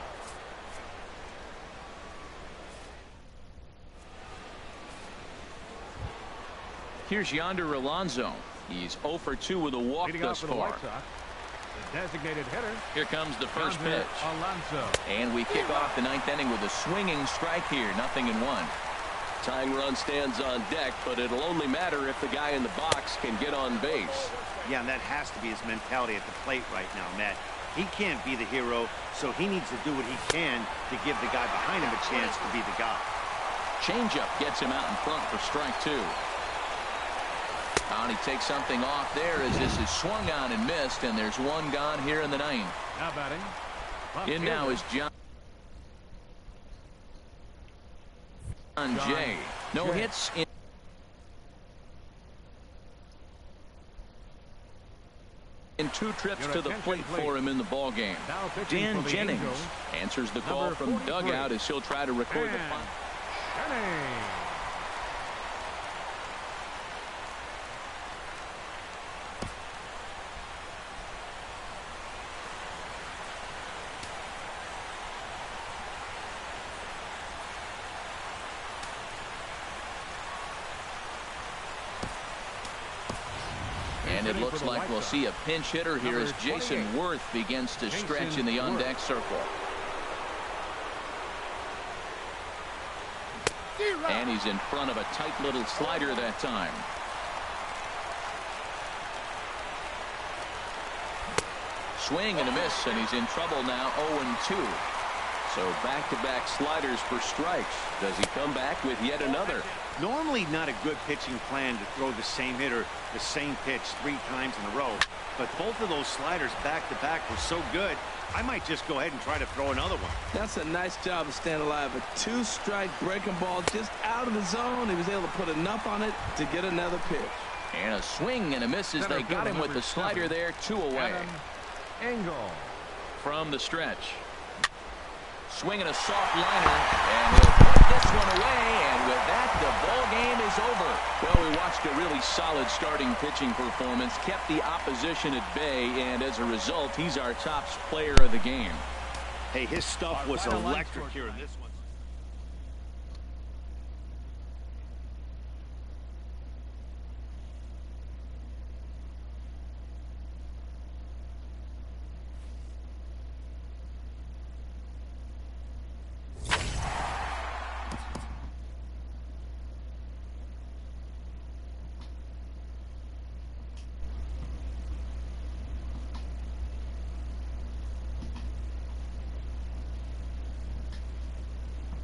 Here's Yonder Alonso. He's 0 for 2 with a walk thus far. The designated hitter. Here comes the first pitch. Alonso. And we kick off the 9th inning with a swinging strike here. 0-1. Tying run stands on deck, but it'll only matter if the guy in the box can get on base. Yeah, and that has to be his mentality at the plate right now, Matt. He can't be the hero, so he needs to do what he can to give the guy behind him a chance to be the guy. Changeup gets him out in front for strike 2. And he takes something off there as this is swung on and missed, and there's one gone here in the 9th. Now batting. In now is John Jay. No hits in 2 trips Your to the attention, plate for please. him in the ball game. Now pitching Dan for the Jennings Angels, answers the call number from 43. dugout as he'll try to record the Dan final. Jennings. And it looks like we'll see a pinch hitter here as Jason Worth begins to stretch in the on-deck circle. And he's in front of a tight little slider that time. Swing and a miss, and he's in trouble now, 0-2. So back-to-back sliders for strikes. Does he come back with yet another? Normally not a good pitching plan to throw the same hitter the same pitch 3 times in a row. But both of those sliders back-to-back were so good, I might just go ahead and try to throw another one. That's a nice job of staying alive. A 2-strike breaking ball just out of the zone. He was able to put enough on it to get another pitch. And a swing and a miss as they got him with the slider there, 2 away. Adam Engel. From the stretch. Swinging a soft liner, and he'll put this one away, and with that, the ball game is over. Well, we watched a really solid starting pitching performance, kept the opposition at bay, and as a result, he's our top player of the game. Hey, his stuff was electric here in this one.